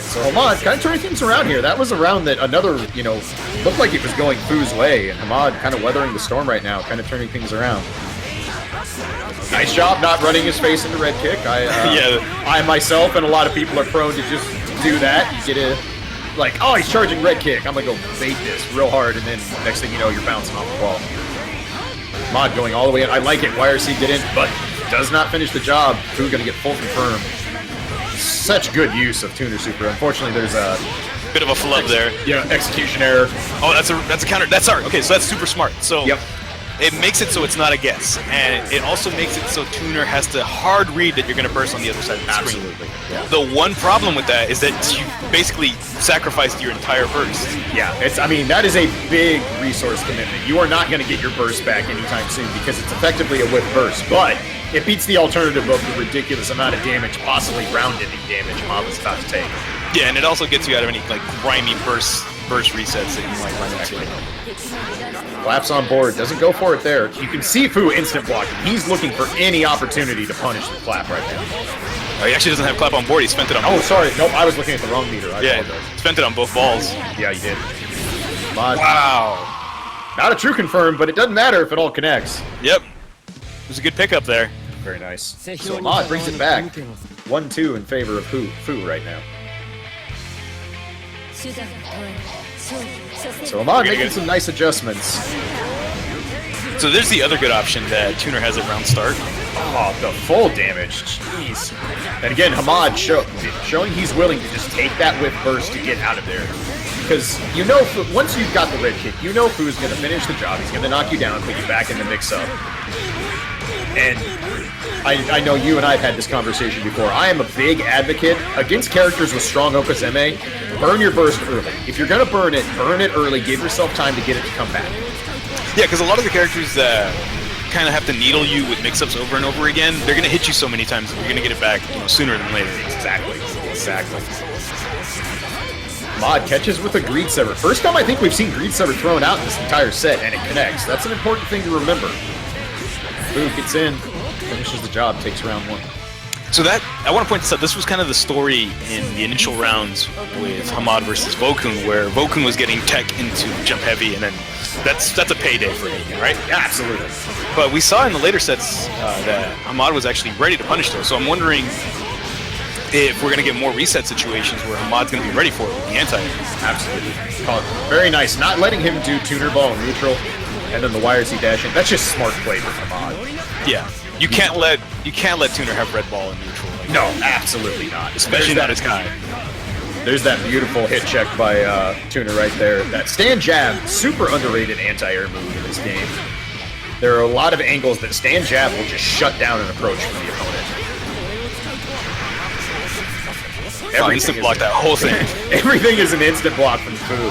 A: So Hamad kind of turning things around here. That was a round that another, looked like it was going Foo's way. And Hamad kind of weathering the storm right now, kind of turning things around. Nice job not running his face into red kick. I myself and a lot of people are prone to just do that. You get a, like, oh, he's charging red kick. I'm going to go bait this real hard, and then next thing you know, you're bouncing off the wall. Mod going all the way in. I like it. YRC didn't, but does not finish the job. Foo going to get full confirm. Such good use of Tuner Super. Unfortunately, there's a
B: bit of a flub there.
A: Yeah, execution error.
B: Oh, that's a counter. That's our okay. So that's super smart. So
A: yep.
B: It makes it so it's not a guess, and it also makes it so Tuner has to hard read that you're going to burst on the other side of the screen.
A: Absolutely. Yeah.
B: The one problem with that is that you basically sacrificed your entire burst.
A: Yeah, I mean, that is a big resource commitment. You are not going to get your burst back anytime soon because it's effectively a whip burst, but it beats the alternative of the ridiculous amount of damage, possibly round-ending damage Mob is about to take.
B: Yeah, and it also gets you out of any like grimy burst resets that you might run into.
A: Claps on board, doesn't go for it there. You can see Foo instant blocking. He's looking for any opportunity to punish the clap right now.
B: Oh, he actually doesn't have clap on board. He spent it on.
A: Oh, sorry. Nope, I was looking at the wrong meter. I
B: apologize. Spent it on both balls.
A: Yeah, he did. Mod.
B: Wow.
A: Not a true confirm, but it doesn't matter if it all connects.
B: Yep. It was a good pickup there.
A: Very nice. So Mod brings it back. 1-2 in favor of Foo right now. So Hamad making some nice adjustments.
B: So there's the other good option that Tuner has at round start.
A: Oh, the full damage. Jeez. And again, Hamad showing he's willing to just take that whip burst to get out of there. Because you know, once you've got the red kick, you know Foo's going to finish the job. He's going to knock you down, put you back in the mix-up. And I know you and I have had this conversation before. I am a big advocate against characters with strong Okazeme. Burn your burst early. If you're going to burn it early. Give yourself time to get it to come back.
B: Yeah, because a lot of the characters kind of have to needle you with mix-ups over and over again. They're going to hit you so many times that you're going to get it back sooner than later.
A: Exactly. Mod catches with a Greed Sever. First time I think we've seen Greed Sever thrown out in this entire set, and it connects. That's an important thing to remember. Foo gets in, finishes the job, takes round one.
B: So I want to point this out. This was kind of the story in the initial rounds with Hamad versus Vokun, where Vokun was getting tech into jump heavy, and then that's a payday for him, right?
A: Yeah, absolutely.
B: But we saw in the later sets that Hamad was actually ready to punish those. So I'm wondering if we're going to get more reset situations where Hamad's going to be ready for it with the anti-air.
A: Absolutely. Very nice. Not letting him do tuner ball in neutral, and then the YRC dashing. That's just smart play for Hamad.
B: Yeah. You can't let Tuner have red ball in neutral. Like
A: no, absolutely not.
B: Especially not his guy.
A: There's that beautiful hit check by Tuner right there. That stand jab, super underrated anti-air move in this game. There are a lot of angles that stand jab will just shut down an approach from the opponent.
B: Instant block that whole thing.
A: Everything is an instant block from Foo.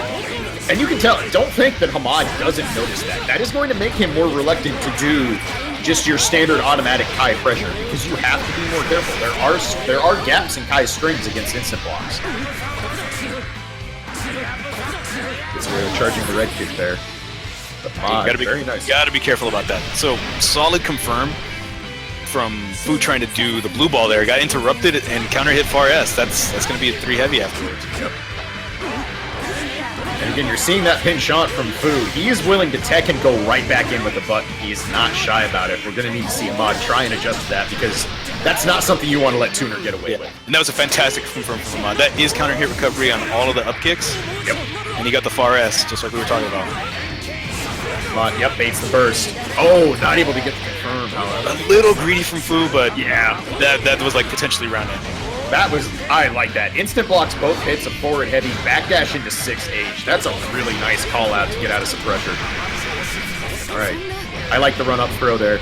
A: And you can tell, don't think that Hamad doesn't notice that. That is going to make him more reluctant to do just your standard automatic Kai pressure, because you have to be more careful. There are gaps in Kai's strings against instant blocks. It's charging the red kick there. But very nice.
B: You gotta be careful about that. So solid confirm from Foo trying to do the blue ball there. Got interrupted and counter hit far S. That's gonna be a 3 heavy afterwards.
A: Yep. And again, you're seeing that pin shot from Foo. He is willing to tech and go right back in with the button. He is not shy about it. We're going to need to see Hamad try and adjust to that, because that's not something you want to let Tuner get away with.
B: And that was a fantastic confirm from Hamad. That is counter hit recovery on all of the up kicks.
A: Yep.
B: And he got the far S, just like we were talking about.
A: Hamad, yep, baits the burst. Oh, not able to get the confirm, however.
B: A little greedy from Foo, but
A: yeah,
B: that was like potentially round ending.
A: I like that. Instant blocks both hits of forward heavy, backdash into 6H. That's a really nice call out to get out of some pressure. All right. I like the run up throw there.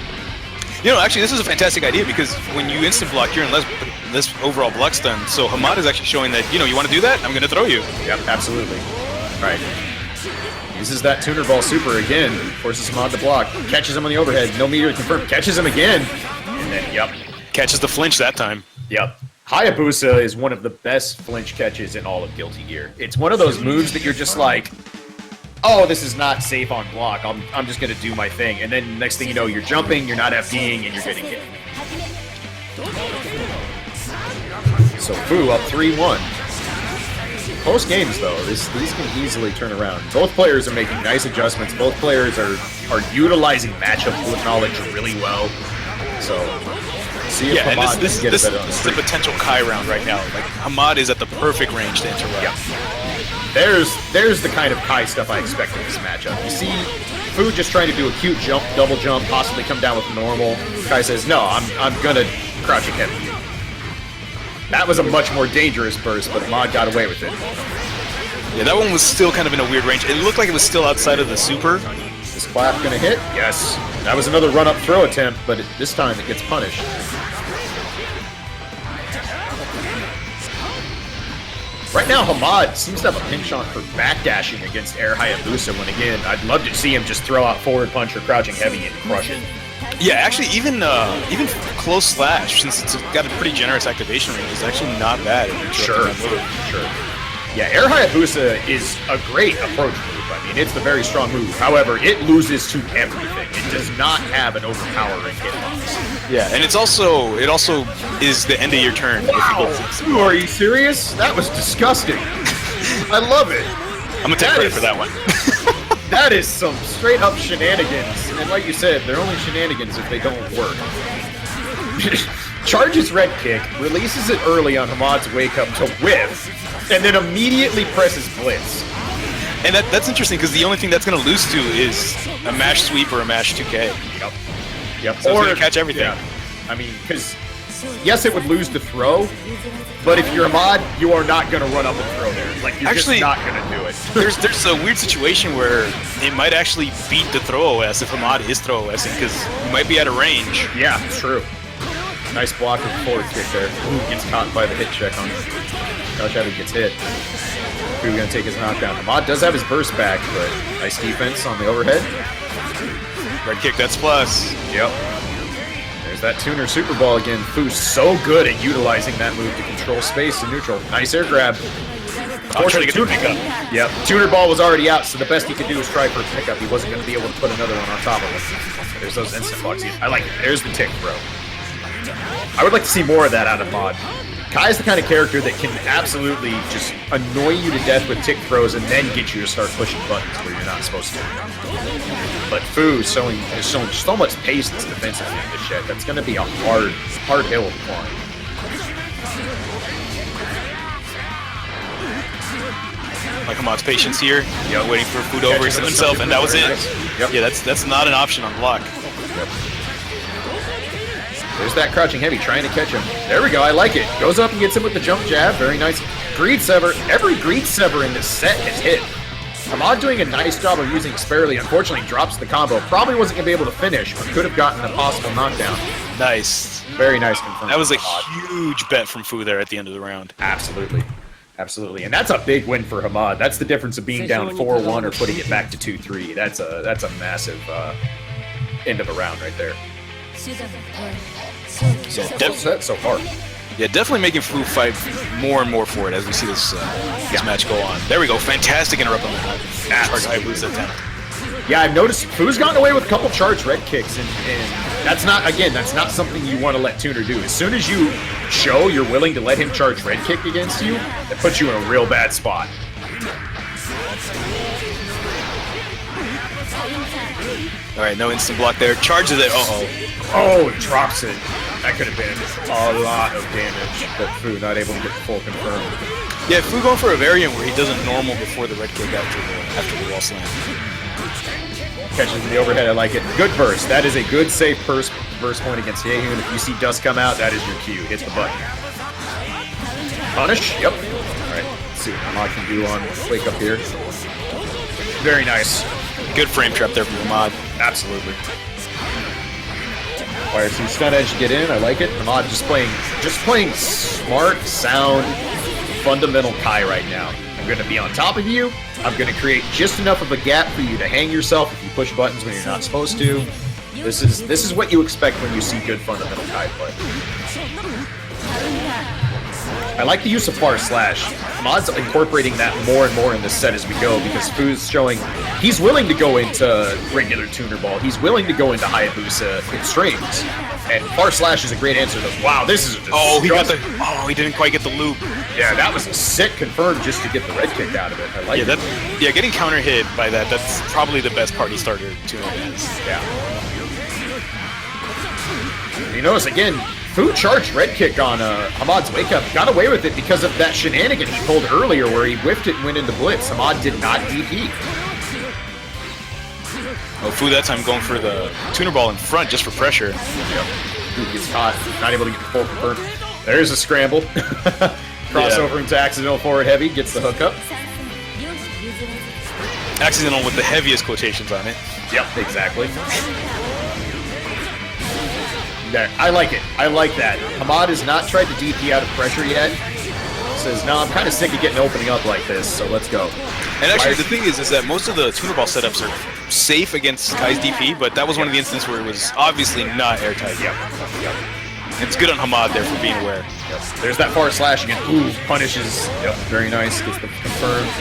B: Actually, this is a fantastic idea, because when you instant block, you're in less overall block stun. So Hamad is actually showing that, you want to do that? I'm going to throw you.
A: Yep, absolutely. All right. Uses that tuner ball super again. Forces Hamad to block. Catches him on the overhead. No meter confirmed. Catches him again. And then, yep.
B: Catches the flinch that time.
A: Yep. Hayabusa is one of the best flinch catches in all of Guilty Gear. It's one of those moves that you're just like, oh, this is not safe on block. I'm just going to do my thing. And then next thing you know, you're jumping, you're not FDing, and you're getting hit. So Foo up 3-1. Close games, though. These can easily turn around. Both players are making nice adjustments. Both players are utilizing matchup knowledge really well. So See if
B: Yeah, and
A: Hamad
B: this
A: can get
B: is
A: a bit on
B: a potential Kai round right now. Like, Hamad is at the perfect range to interrupt.
A: Yep. There's the kind of Kai stuff I expect in this matchup. You see Foo just trying to do a cute jump, double jump, possibly come down with normal. Kai says, no, I'm gonna crouching heavy. That was a much more dangerous burst, but Hamad got away with it.
B: Yeah, that one was still kind of in a weird range. It looked like it was still outside of the super.
A: Is clap gonna hit? Yes. That was another run-up throw attempt, but this time it gets punished. Right now, Hamad seems to have a penchant for backdashing against Air Hayabusa when, again, I'd love to see him just throw out forward punch or crouching heavy and crush it.
B: Yeah, actually, even close slash, since it's got a pretty generous activation range, is actually not bad.
A: Sure. Yeah, Air Hayabusa is a great approach move. I mean, it's a very strong move. However, it loses to everything. It does not have an overpowering hitbox.
B: Yeah, and it also is the end of your turn.
A: Wow! Are you serious? That was disgusting. I love it.
B: I'm gonna take credit for that one.
A: That is some straight up shenanigans. And like you said, they're only shenanigans if they don't work. Charges red kick, releases it early on Hamad's wake up to whiff, and then immediately presses blitz.
B: And that's interesting because the only thing that's going to lose to is a mash sweep or a mash 2K.
A: Yep.
B: So it's going to catch everything.
A: Yeah. I mean, because yes, it would lose the throw, but if you're Hamad, you are not going to run up and throw there. Like, you're
B: actually,
A: just not going to do it.
B: there's a weird situation where it might actually beat the throw OS if Hamad is throw OS because you might be out of range.
A: Yeah, it's true. Nice block with the forward kick there. Ooh, gets caught by the hit check on him. Crouch heavy gets hit. Foo going to take his knockdown. Hamad does have his burst back, but nice defense on the overhead.
B: Red kick, that's plus.
A: Yep. There's that tuner super ball again. Foo's so good at utilizing that move to control space and neutral. Nice air grab.
B: Unfortunately, get the pickup.
A: Yep. Tuner ball was already out, so the best he could do was try for a pickup. He wasn't going to be able to put another one on top of it. There's those instant blocks. I like it. There's the tick throw. I would like to see more of that out of Mod. Kai is the kind of character that can absolutely just annoy you to death with tick throws and then get you to start pushing buttons where you're not supposed to. But Foo is showing so much pace defensively in this shit. That's going to be a hard hill to climb.
B: Like Hamad's patience here, waiting for Foo to overextend himself, and that was it.
A: Nice. Yep.
B: Yeah, that's not an option on block.
A: Yep. There's that crouching heavy trying to catch him. There we go, I like it. Goes up and gets him with the jump jab. Very nice. Greed sever. Every greed sever in this set has hit. Hamad doing a nice job of using sparingly. Unfortunately, drops the combo. Probably wasn't going to be able to finish, but could have gotten a possible knockdown.
B: Nice.
A: Very nice confirm.
B: That was a huge bet from Foo there at the end of the round.
A: Absolutely. Absolutely. And that's a big win for Hamad. That's the difference of being down 4-1 or putting it back to 2-3. That's a massive end of a round right there.
B: Yeah,
A: set so far.
B: Yeah, definitely making Foo fight more and more for it as we see this match go on. There we go. Fantastic interrupt on the charge Hayabusa attempt.
A: Yeah, I've noticed Foo's gotten away with a couple charge red kicks, and that's not something you want to let Tuner do. As soon as you show you're willing to let him charge red kick against you, it puts you in a real bad spot.
B: All right, no instant block there. Charges it.
A: Oh, it drops it. That could have been a lot of damage, but Foo not able to get the full confirm.
B: Yeah, Foo going for a variant where he doesn't normal before the red kick after the wall slam.
A: Catches the overhead, I like it. Good burst. That is a good safe burst point against Yehun. If you see dust come out, that is your cue. Hit the button. Punish? Yep. Alright, let's see what Hamad can do on wake up here. Very nice.
B: Good frame trap there from Hamad.
A: Absolutely. Fire some stun edge to get in. I like it. Hamad just playing smart, sound, fundamental Kai right now. I'm going to be on top of you. I'm going to create just enough of a gap for you to hang yourself if you push buttons when you're not supposed to. This is what you expect when you see good fundamental Kai play. I like the use of far slash. Hamad's incorporating that more and more in this set as we go because Foo's showing he's willing to go into regular tuner ball. He's willing to go into Hayabusa in strings. And far slash is a great answer to those. Wow, this is
B: he didn't quite get the loop.
A: Yeah, that was a sick confirm just to get the red kick out of it. I like it.
B: Getting counter hit by that's probably the best party starter tuner is.
A: Yeah. You notice again, Foo charged red kick on Hamad's wake up. Got away with it because of that shenanigan he pulled earlier where he whiffed it and went into blitz. Hamad did not DP.
B: Oh, Foo that time going for the tuner ball in front just for pressure.
A: Yep. Foo gets caught. Not able to get the full confirm. There's a scramble. Crossover into accidental forward heavy. Gets the hookup.
B: Accidental with the heaviest quotations on it.
A: Yep, exactly. There, I like it. I like that. Hamad has not tried to DP out of pressure yet. Says, no, I'm kind of sick of getting opening up like this, so let's go.
B: And actually, the thing is that most of the tuner ball setups are safe against Kai's DP, but that was one of the instances where it was obviously not airtight.
A: Yep.
B: It's good on Hamad there for being aware.
A: Yep. There's that far slash again. Ooh, punishes. Yep, very nice. Gets the confirmed.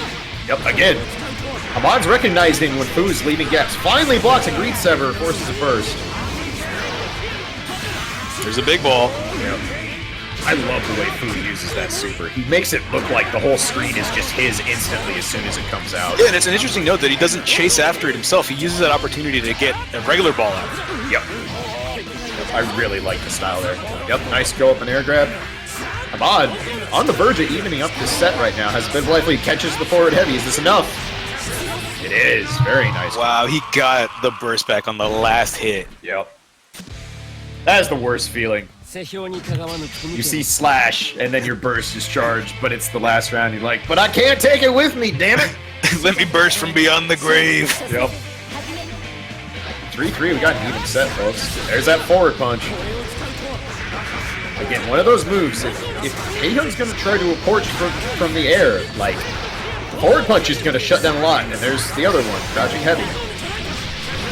A: Yep, again. Hamad's recognizing when Foo's leaving gaps. Finally blocks a greed sever, forces a burst.
B: There's a big ball.
A: Yep. I love the way Foo uses that super. He makes it look like the whole screen is just his instantly as soon as it comes out.
B: Yeah, and it's an interesting note that he doesn't chase after it himself. He uses that opportunity to get a regular ball out.
A: Yep. I really like the style there. Yep, nice go up and air grab. Hamad, on the verge of evening up this set right now, has a bit of life lead, catches the forward heavy. Is this enough? It is. Very nice.
B: Wow, he got the burst back on the last hit.
A: Yep. That is the worst feeling. You see slash, and then your burst is charged, but it's the last round. You're like, but I can't take it with me, damn it!
B: Let me burst from beyond the grave.
A: Yep. 3-3, we got an even set, folks. There's that forward punch. Again, one of those moves, if Taehyung's going to try to approach from the air, like, forward punch is going to shut down a lot, and there's the other one, crouching heavy.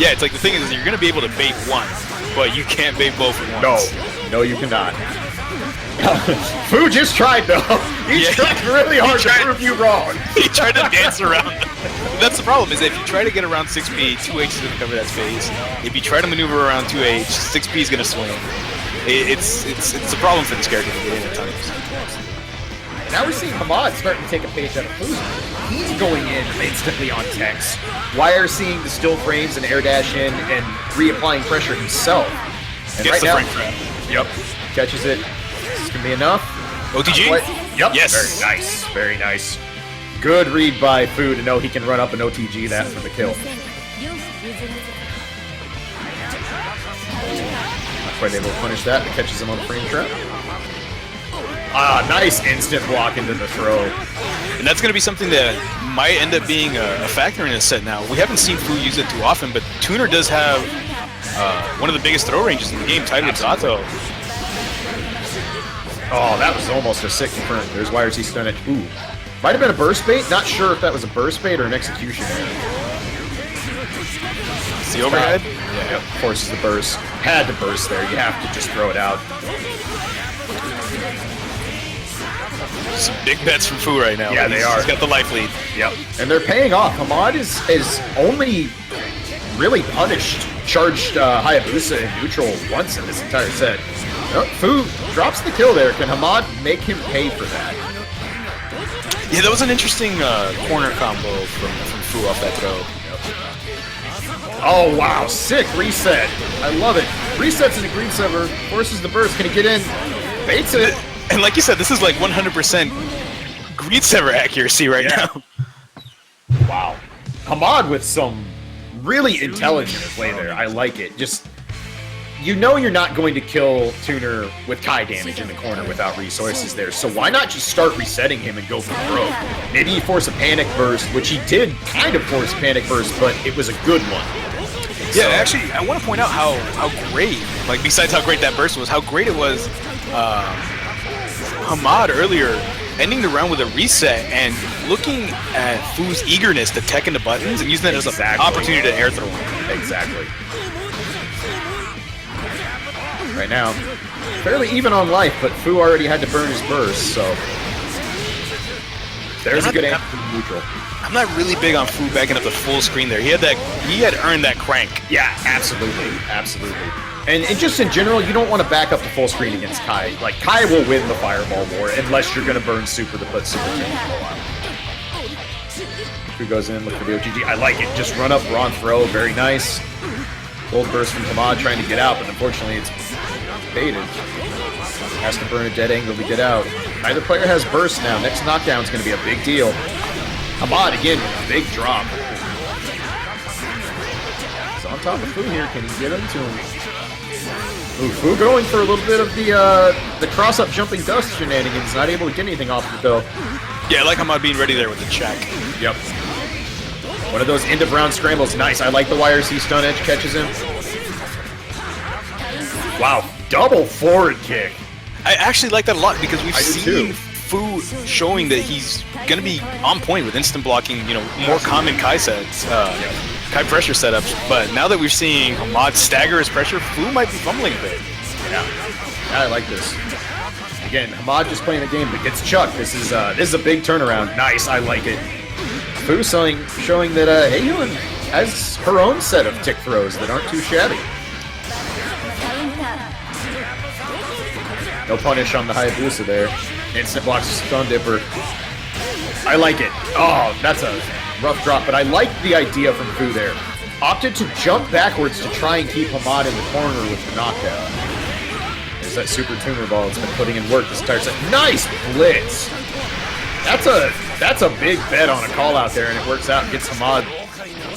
B: Yeah, it's like the thing is you're going to be able to bait one, but you can't bait both at once.
A: No, you cannot. Foo just tried, though. He tried really hard to prove you wrong.
B: He tried to dance around. That's the problem, is that if you try to get around 6P, 2H is going to cover that space. If you try to maneuver around 2H, 6P is going to swing. It's a problem for this character to get in at times.
A: Now we're seeing Hamad starting to take a page out of Foo's. He's going in instantly on text. Wire seeing the still frames and air dash in and reapplying pressure himself. And
B: Gets
A: right
B: the
A: now,
B: frame trap.
A: Yep, catches it. This is gonna be enough.
B: OTG?
A: Yep.
B: Yes.
A: Very nice. Very nice. Good read by Foo to know he can run up and OTG that for the kill. Not quite able to punish that. It catches him on the frame trap. Ah, nice instant block into the throw.
B: And that's going to be something that might end up being a factor in this set now. We haven't seen Foo use it too often, but Tuner does have one of the biggest throw ranges in the game, tied with Zato.
A: Oh, that was almost a sick confirm. There's YRT stun it. Ooh. Might have been a burst bait. Not sure if that was a burst bait or an execution error.
B: It's the overhead?
A: Yeah, yep. Forces the burst. Had to burst there. You have to just throw it out.
B: Some big bets from Foo right now.
A: Yeah, they are.
B: He's got the life lead.
A: Yep. And they're paying off. Hamad is only really punished, charged Hayabusa in neutral once in this entire set. Oh, Foo drops the kill there. Can Hamad make him pay for that?
B: Yeah, that was an interesting corner combo from Foo off that throw.
A: Oh, wow. Sick reset. I love it. Resets in the green sever, forces the burst. Can he get in? Baits it.
B: And like you said, this is like 100% greed sever accuracy right now.
A: Wow. Hamad with some really intelligent play there. I like it. Just, you know you're not going to kill Tuner with Kai damage in the corner without resources there, so why not just start resetting him and go for broke? Maybe he force a panic burst, which he did kind of force a panic burst, but it was a good one.
B: Yeah, actually, I want to point out how great, like besides how great that burst was, how great it was Hamad earlier ending the round with a reset and looking at Foo's eagerness to tech into buttons and using that as an opportunity to air throw him.
A: Exactly. Right now, fairly even on life, but Foo already had to burn his burst, so there's a good answer from neutral.
B: I'm not really big on Foo backing up the full screen there. He had earned that crank.
A: Yeah, absolutely, absolutely. And just in general, you don't want to back up the full screen against Kai. Like, Kai will win the Fireball War unless you're going to burn Super to put Super King out. Who goes in, look for the OGG. I like it. Just run up, raw and throw. Very nice. Gold burst from Hamad trying to get out, but unfortunately it's baited. Has to burn a dead angle to get out. Neither player has burst now. Next knockdown is going to be a big deal. Hamad again with a big drop. He's on top of Foo here. Can he get into him? Ooh, Foo going for a little bit of the cross-up jumping dust shenanigans. Not able to get anything off of it though.
B: Yeah, I like Hamad being ready there with the check.
A: Yep. One of those end-of-round scrambles. Nice. I like the YRC stun edge. Catches him. Wow. Double forward kick.
B: I actually like that a lot because we've seen Foo showing that he's going to be on point with instant blocking, you know, more common Kai sets, Kai pressure setups. But now that we're seeing Hamad stagger his pressure, Foo might be fumbling a bit.
A: Yeah, I like this. Again, Hamad just playing the game, but gets chucked. This is a big turnaround. Nice, I like it. Foo showing that Heiyun has her own set of tick throws that aren't too shabby. No punish on the Hayabusa there. Instant blocks Stun Dipper. I like it. Oh, that's a rough drop, but I like the idea from Foo there. Opted to jump backwards to try and keep Hamad in the corner with the knockout. There's that super tuner ball that's been putting in work this entire set. Nice blitz! That's a big bet on a call out there, and it works out and gets Hamad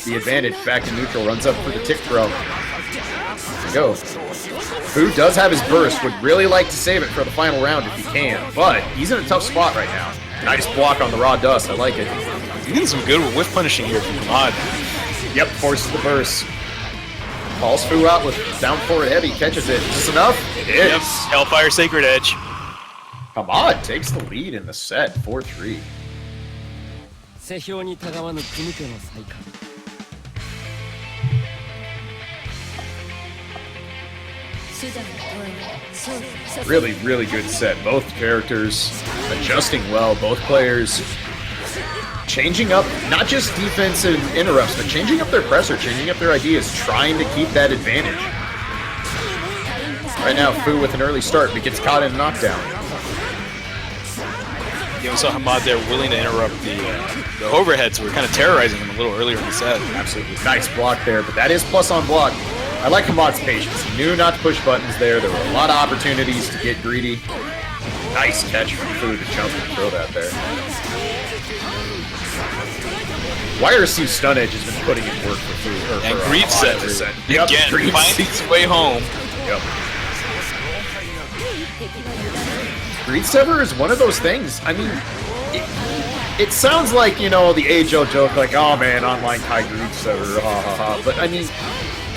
A: the advantage back in neutral. Runs up for the tick throw. There we go. Foo does have his burst, would really like to save it for the final round if he can, but he's in a tough spot right now. Nice block on the raw dust, I like it.
B: He's getting some good whiff punishing here from Hamad.
A: Yep, forces the burst. Calls Foo out with down forward heavy, catches it. Is this enough? It is.
B: Yep. Hellfire Sacred Edge.
A: Hamad takes the lead in the set, 4-3. Really, really good set. Both characters adjusting well. Both players changing up, not just defensive interrupts, but changing up their pressure, changing up their ideas, trying to keep that advantage. Right now, Foo with an early start, but gets caught in a knockdown.
B: You know, saw Hamad there willing to interrupt the overheads. So we're kind of terrorizing him a little earlier in the set.
A: Absolutely. Nice block there, but that is plus on block. I like Hamad's patience. He knew not to push buttons there. There were a lot of opportunities to get greedy. Nice catch from Foo to jump and throw that there. YRC stun edge has been putting in work for Foo.
B: And Greed set.
A: Yep,
B: again, finding its way home.
A: Yep. Greed Sever is one of those things. I mean, it sounds like, you know, the age-old joke, like, oh man, online Kai Greed Sever, ha ha ha. But I mean,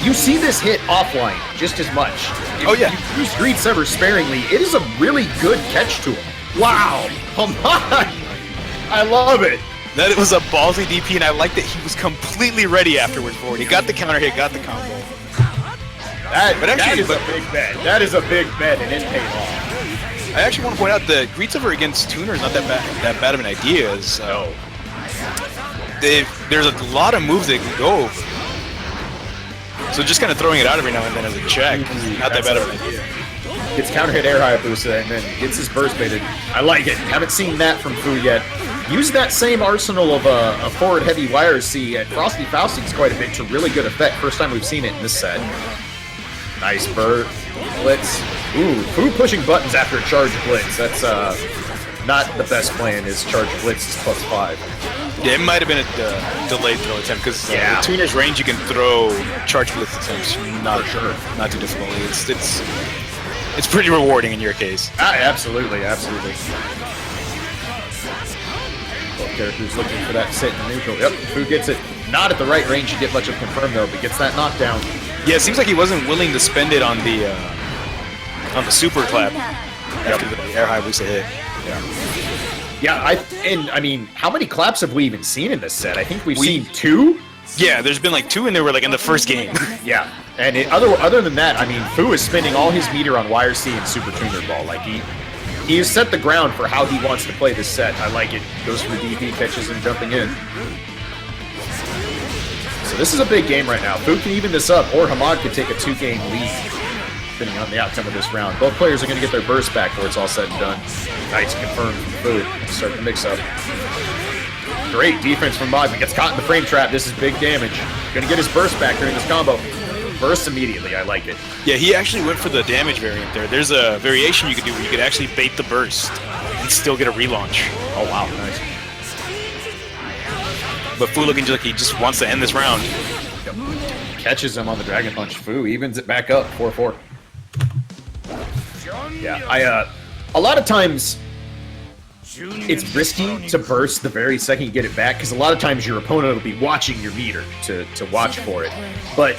A: you see this hit offline just as much. If you use Greed Sever sparingly, it is a really good catch tool. Wow! Hamad! I love it!
B: That was a ballsy DP, and I like that he was completely ready afterwards for it. He got the counter hit, got the combo.
A: That is a big bet. That is a big bet, and it paid off.
B: I actually want to point out that Greed Sever against Tuner is not that bad of an idea.
A: No.
B: There's a lot of moves that can go over. So just kind of throwing it out every now and then as a check, not that bad of an idea.
A: Gets counter hit air Hayabusa and then gets his burst baited. I like it. Haven't seen that from Foo yet. Use that same arsenal of a forward heavy YRC at Frosty Faustings quite a bit to really good effect. First time we've seen it in this set. Nice burst. Blitz. Ooh, Foo pushing buttons after a charge blitz. That's not the best plan, is charge blitz is +5.
B: Yeah, it might have been a delayed throw attempt because with Tuner's range you can throw charge blitz attempts not too difficultly. It's pretty rewarding in your case.
A: Absolutely. Both characters looking for that sit in neutral. Yep, Foo gets it. Not at the right range to get much of confirm though, but gets that knockdown.
B: Yeah, it seems like he wasn't willing to spend it on the super clap after the air Hayabusa hit.
A: Yeah, I mean, how many claps have we even seen in this set? I think we've seen 2.
B: Yeah, there's been like 2 and they were like in the first game.
A: Yeah, and other than that, I mean, Foo is spending all his meter on YRC and Super Tuner Ball. Like he has set the ground for how he wants to play this set. I like it. Goes for the DP, catches him jumping in. So this is a big game right now. Foo can even this up, or Hamad could take a 2-game lead, depending on the outcome of this round. Both players are going to get their burst back before it's all said and done. Nice confirmed from Foo. Start the mix-up. Great defense from Hamad, but gets caught in the frame trap. This is big damage. Going to get his burst back during this combo. bursts immediately. I like it.
B: Yeah, he actually went for the damage variant there. There's a variation you could do where you could actually bait the burst and still get a relaunch.
A: Oh, wow. Nice.
B: But Foo looking like he just wants to end this round.
A: Yep. Catches him on the Dragon Punch. Foo evens it back up, 4-4. Yeah, a lot of times it's risky to burst the very second you get it back, because a lot of times your opponent will be watching your meter to watch for it. But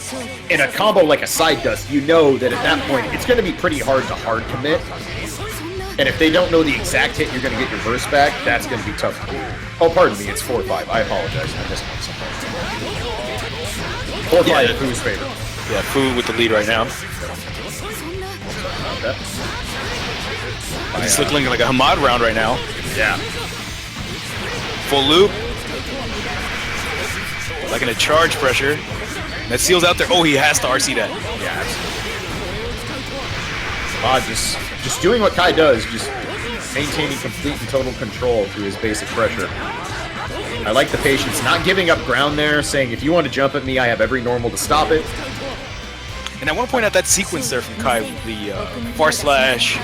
A: in a combo like a side dust, you know that at that point it's going to be pretty hard to hard commit. And if they don't know the exact hit you're going to get your burst back, that's going to be tough to do. Oh, pardon me, it's 4-5. I apologize. I missed one something. 4-5 in Foo's favor.
B: Yeah, Foo with the lead right now. It's looking like a Hamad round right now.
A: Yeah.
B: Full loop. Like in a charge pressure. That seals out there. Oh, he has to RC that.
A: Yeah, absolutely. Just doing what Kai does, just maintaining complete and total control through his basic pressure. I like the patience, not giving up ground there, saying if you want to jump at me, I have every normal to stop it.
B: And I want to point out that sequence there from Kai, the far slash,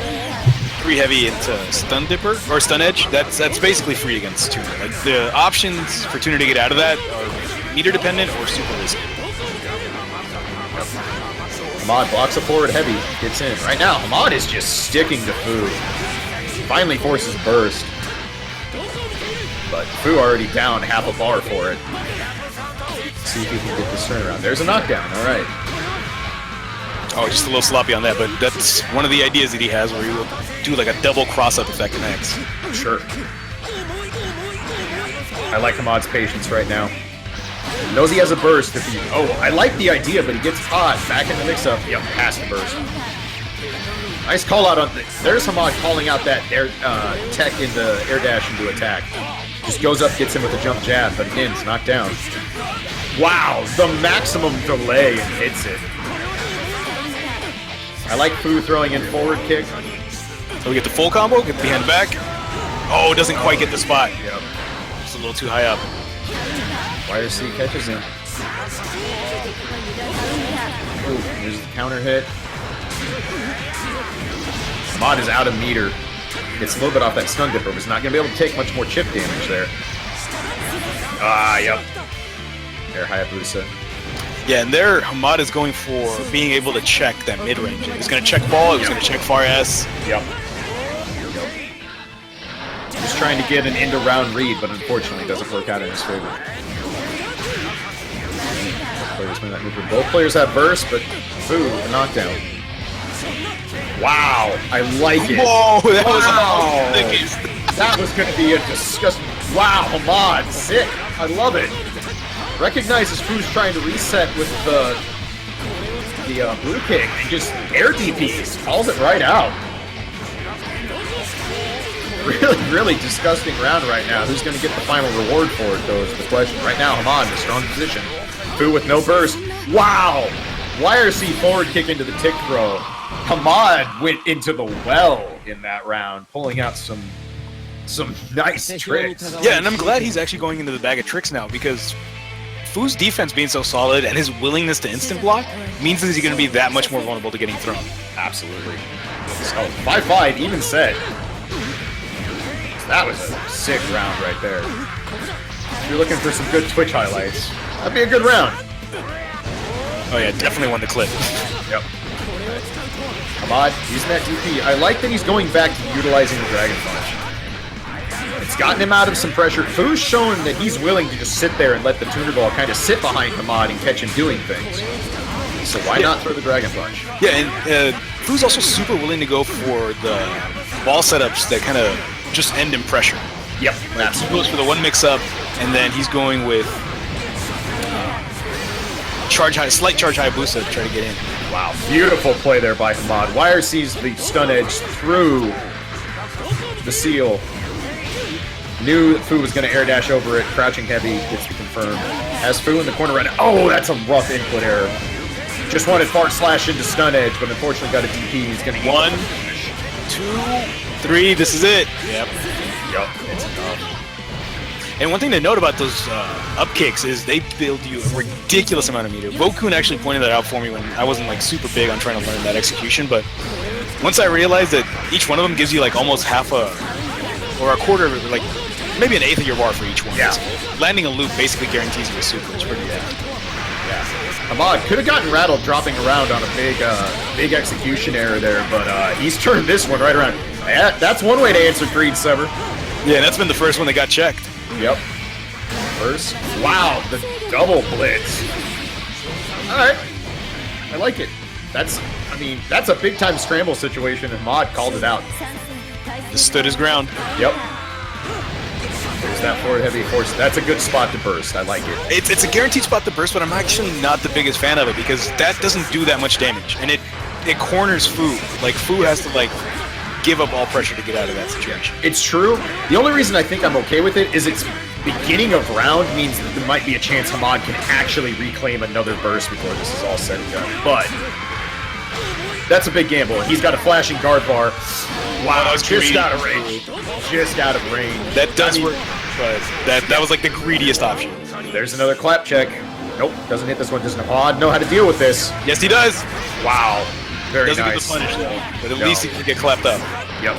B: 3 heavy into stun dipper or stun edge. That's basically free against Tuner. Like the options for Tuner to get out of that are meter dependent or super risky.
A: Hamad blocks a forward heavy, gets in. Right now, Hamad is just sticking to Foo. Finally forces burst. But Foo already down half a bar for it. Let's see if he can get this turnaround. There's a knockdown, alright.
B: Oh, just a little sloppy on that, but that's one of the ideas that he has where he will do like a double cross-up effect in X.
A: Sure. I like Hamad's patience right now. He knows he has a burst if he... Oh, I like the idea, but he gets caught. Back in the mix-up. Yep, past the burst. Nice call-out on... There's Hamad calling out that air tech into air dash into attack. Just goes up, gets him with a jump jab, but again, it's knocked down. Wow, the maximum delay and hits it. I like Foo throwing in forward kick.
B: So we get the full combo, get the hand back. Oh, doesn't quite get the spot.
A: Yep.
B: Just a little too high up.
A: YRC catches him. Ooh, here's the counter hit. Hamad is out of meter. Gets a little bit off that stun dipper, but is not going to be able to take much more chip damage there. Ah, yep. Air Hayabusa.
B: Yeah, and there Hamad is going for being able to check that mid-range. He's going to check ball, he's going to check far S.
A: Yep. Just trying to get an end-around read, but unfortunately it doesn't work out in his favor. Both players have burst, but Foo, a knockdown. Wow, I like it.
B: Whoa, that was
A: that was going to be a disgusting... Wow, Hamad, sick. I love it. Recognizes Foo's trying to reset with the blue kick and just air DPs. Calls it right out. Really, really disgusting round right now. Who's going to get the final reward for it, though, is the question. Right now, Hamad in a strong position. Foo with no burst. Wow! YRC forward kick into the tick throw. Hamad went into the well in that round, pulling out some nice tricks.
B: Yeah, and I'm glad he's actually going into the bag of tricks now, because Foo's defense being so solid and his willingness to instant block means that he's going to be that much more vulnerable to getting thrown.
A: Absolutely. So, 5-5, even set. That was a sick round right there. If you're looking for some good Twitch highlights, that'd be a good round.
B: Oh yeah, definitely won the clip.
A: Yep. Hamad using that DP. I like that he's going back to utilizing the Dragon Punch. It's gotten him out of some pressure. Foo's shown that he's willing to just sit there and let the tuner ball kind of sit behind Hamad and catch him doing things. So why not throw the Dragon Punch?
B: Yeah, and Foo's also super willing to go for the ball setups that kind of just end in pressure.
A: Yep.
B: Like, he goes for the one mix-up, and then he's going with slight charge Hayabusa to try to get in.
A: Wow, beautiful play there by Hamad. YRC's the stun edge through the seal. Knew that Foo was going to air dash over it. Crouching heavy gets the confirm. Has Foo in the corner right now. Oh, that's a rough input error. Just wanted far slash into stun edge, but unfortunately got a DP. He's going to get
B: 1, 2, 3. This is it. Yep.
A: Yep. It's enough.
C: And one thing to note about those up kicks is they build you a ridiculous amount of meter. Vokun actually pointed that out for me when I wasn't like super big on trying to learn that execution, but once I realized that each one of them gives you like almost half a, or a quarter, like maybe an eighth of your bar for each one.
A: Yeah.
C: Landing a loop basically guarantees you a super. It's pretty bad.
A: Yeah. Hamad could have gotten rattled dropping around on a big execution error there, but he's turned this one right around. Yeah, that's one way to answer Greed Sever.
C: Yeah, that's been the first one that got checked.
A: Yep. First. Wow, the double blitz. Alright. I like it. That's a big time scramble situation, and Hamad called it out.
C: Just stood his ground.
A: Yep. There's that forward heavy force. That's a good spot to burst. I like it.
C: It's a guaranteed spot to burst, but I'm actually not the biggest fan of it because that doesn't do that much damage, and it corners Foo. Like Foo has to like give up all pressure to get out of that situation.
A: It's true. The only reason I think I'm okay with it is it's beginning of round means that there might be a chance Hamad can actually reclaim another burst before this is all said and done. But that's a big gamble. He's got a flashing guard bar. Wow,
C: that was
A: just
C: greedy.
A: out of range. Just out of range.
C: That does work, but that was like the greediest option.
A: There's another clap check. Nope, doesn't hit this one. Doesn't Hamad know how to deal with this?
C: Yes, he does.
A: Wow, very
C: Doesn't
A: nice.
C: get the punish though, but at
A: No.
C: least he can get clapped up.
A: Yep.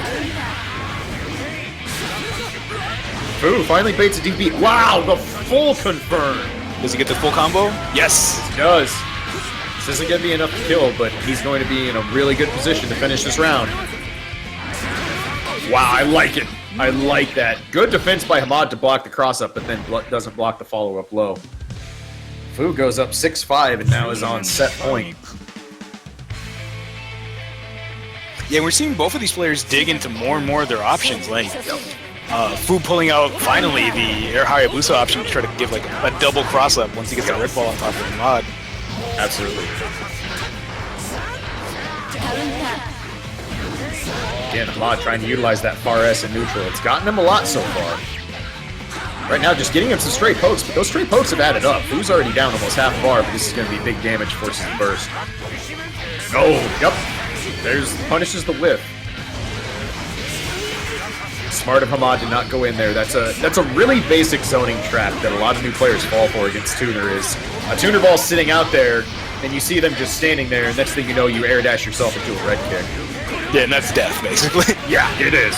A: Foo finally baits a DP. Wow, the full confirm.
C: Does he get the full combo? Yes.
A: He does. This isn't going to be enough to kill, but he's going to be in a really good position to finish this round. Wow, I like it. I like that. Good defense by Hamad to block the cross-up, but then doesn't block the follow-up low. Foo goes up 6-5 and now is on set point.
C: Yeah, we're seeing both of these players dig into more and more of their options. Like Foo pulling out finally the Air Hayabusa option to try to give like a double cross-up once he gets the red ball on top of Hamad.
A: Absolutely. Again, Hamad trying to utilize that far S in neutral. It's gotten him a lot so far. Right now, just getting him some straight pokes, but those straight pokes have added up. Foo's already down almost half bar, but this is going to be big damage forces the burst. Oh, yep. Punishes the whiff. Smart of Hamad to not go in there. That's a really basic zoning trap that a lot of new players fall for against Tuner. Is a Tuner ball sitting out there, and you see them just standing there, and next thing you know, you air dash yourself into a red kick.
C: Yeah, and that's death, basically.
A: Yeah, it is.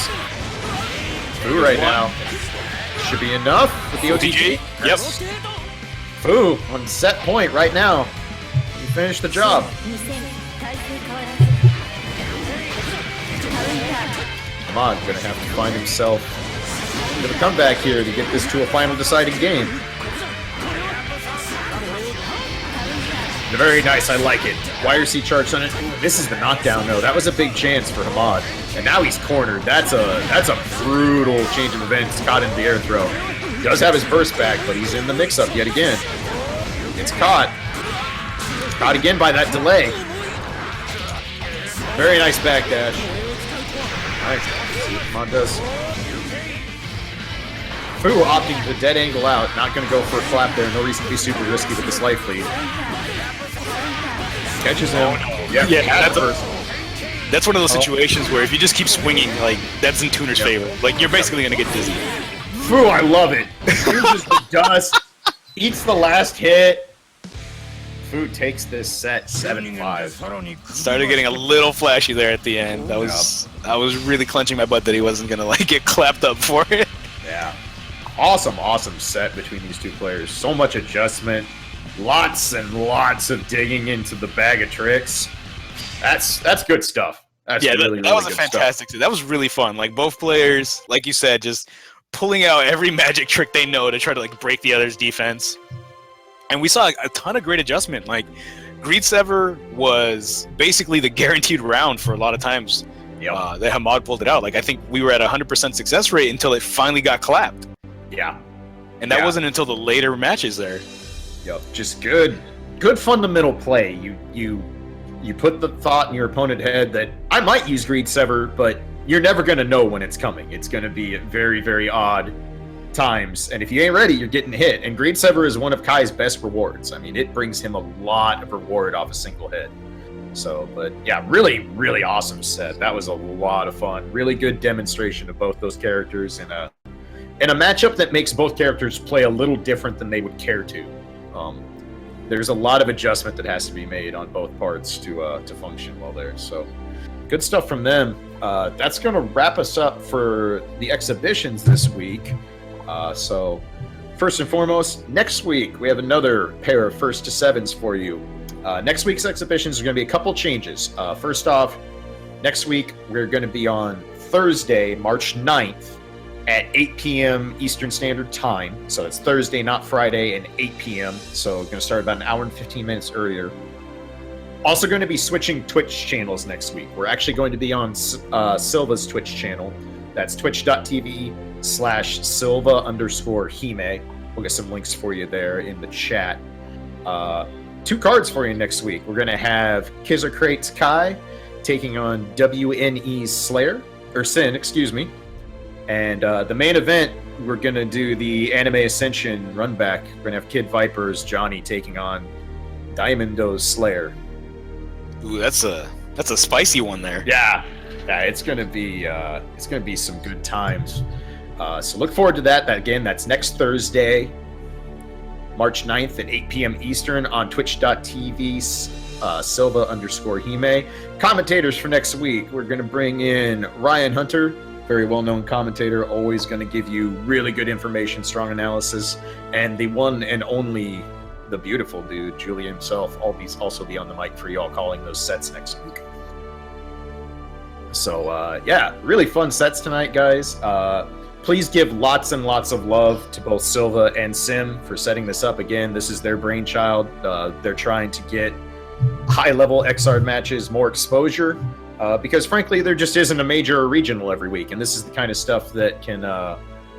A: Foo right now. Should be enough with the OTG.
C: Yep.
A: Foo on set point right now. You finished the job. Hamad gonna have to find himself a bit of a comeback here to get this to a final deciding game. Very nice, I like it. YRC charged on it. Ooh, this is the knockdown though. That was a big chance for Hamad. And now he's cornered. That's a brutal change of events. Caught into the air throw. Does have his burst back, but he's in the mix-up yet again. It's caught. Caught again by that delay. Very nice backdash. Nice. See what Hamad does. Foo opting the dead angle out. Not going to go for a clap there. No reason to be super risky with this life lead. Catches him.
C: Yeah, that's one of those situations where if you just keep swinging, like, that's in Tuner's favor. Like, you're basically going to get dizzy.
A: Foo, I love it. Uses the dust. Eats the last hit. Foo takes this set 7-5.
C: Started getting a little flashy there at the end. I was really clenching my butt that he wasn't going to, like, get clapped up for it.
A: Yeah. Awesome set between these two players. So much adjustment. Lots and lots of digging into the bag of tricks. That's good stuff. That's really
C: that was a
A: good
C: fantastic set. That was really fun. Like, both players, like you said, just pulling out every magic trick they know to try to, like, break the other's defense. And we saw a ton of great adjustment. Like, Greed Sever was basically the guaranteed round for a lot of times. That Hamad pulled it out. Like, I think we were at 100% success rate until it finally got clapped.
A: Yeah.
C: And that wasn't until the later matches there.
A: Yep. Just good fundamental play. You put the thought in your opponent's head that I might use Greed Sever, but you're never going to know when it's coming. It's going to be at very, very odd times. And if you ain't ready, you're getting hit. And Greed Sever is one of Kai's best rewards. I mean, it brings him a lot of reward off a single hit. So, but yeah, really, really awesome set. That was a lot of fun. Really good demonstration of both those characters in in a matchup that makes both characters play a little different than they would care to. There's a lot of adjustment that has to be made on both parts to function well there. So good stuff from them. That's going to wrap us up for the exhibitions this week. So first and foremost, next week we have another pair of first to sevens for you. Next week's exhibitions are going to be a couple changes. First off, next week we're going to be on Thursday, March 9th at 8 p.m. Eastern Standard Time. So it's Thursday, not Friday, and 8 p.m. So we're going to start about an hour and 15 minutes earlier. Also going to be switching Twitch channels next week. We're actually going to be on Silva's Twitch channel. That's twitch.tv/silva_hime. We'll get some links for you there in the chat. 2 cards for you next week. We're going to have Kizarkrate's Kai taking on WNE's Sin, excuse me. And the main event, we're going to do the Anime Ascension runback. We're going to have Kid Viper's Johnny taking on Diamondo's Slayer.
C: Ooh, that's a spicy one there.
A: Yeah, it's going to be some good times. So look forward to that. Again, that's next Thursday, March 9th at 8 p.m. Eastern on twitch.tv silva_hime. Commentators for next week, we're going to bring in Ryan Hunter, very well-known commentator, always going to give you really good information, strong analysis, and the one and only, the beautiful dude, Julia himself, also be on the mic for y'all calling those sets next week. So, yeah, really fun sets tonight, guys. Please give lots and lots of love to both Silva and Sim for setting this up. Again, this is their brainchild. They're trying to get high-level XR matches, more exposure, because frankly, there just isn't a major or regional every week, and this is the kind of stuff that can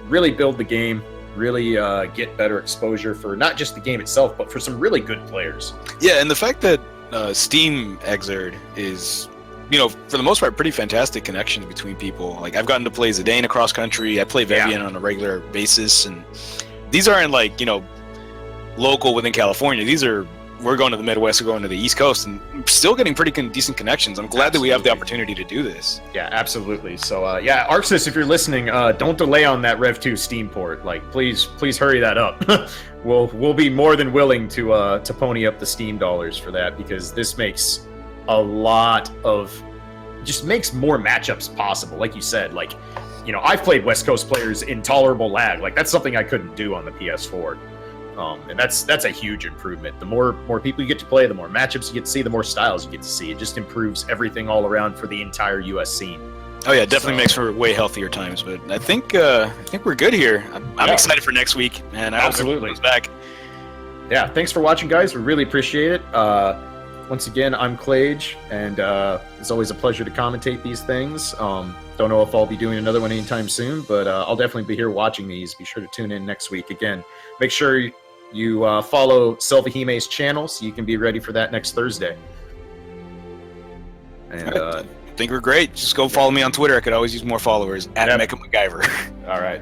A: really build the game, really get better exposure for not just the game itself, but for some really good players.
C: Yeah, and the fact that Steam Xrd is, for the most part, pretty fantastic connections between people. Like, I've gotten to play Zidane across country. I play Vevion on a regular basis, and these aren't local within California. We're going to the Midwest, we're going to the East Coast, and still getting pretty decent connections. I'm glad that we have the opportunity to do this.
A: Yeah, absolutely. So, Arxis, if you're listening, don't delay on that Rev 2 Steam port. Please hurry that up. We'll be more than willing to pony up the Steam dollars for that, because this makes makes more matchups possible. Like you said, I've played West Coast players in tolerable lag. That's something I couldn't do on the PS4. And that's a huge improvement. The more people you get to play, the more matchups you get to see, the more styles you get to see. It just improves everything all around for the entire US scene.
C: Oh yeah, definitely makes for way healthier times. But I think we're good here. I'm excited for next week, man. I hope everyone comes back.
A: Yeah, thanks for watching, guys. We really appreciate it. Once again, I'm Clage, and it's always a pleasure to commentate these things. Don't know if I'll be doing another one anytime soon, but I'll definitely be here watching these. Be sure to tune in next week. Again, make sure you follow silva-hime's channel so you can be ready for that next Thursday. And
C: I think we're great. Just go follow me on Twitter. I could always use more followers. @Mecha MacGyver.
A: All right.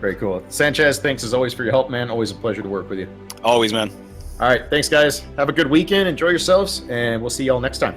A: Very cool. Sanchez, thanks as always for your help, man. Always a pleasure to work with you.
C: Always, man.
A: All right. Thanks, guys. Have a good weekend. Enjoy yourselves, and we'll see y'all next time.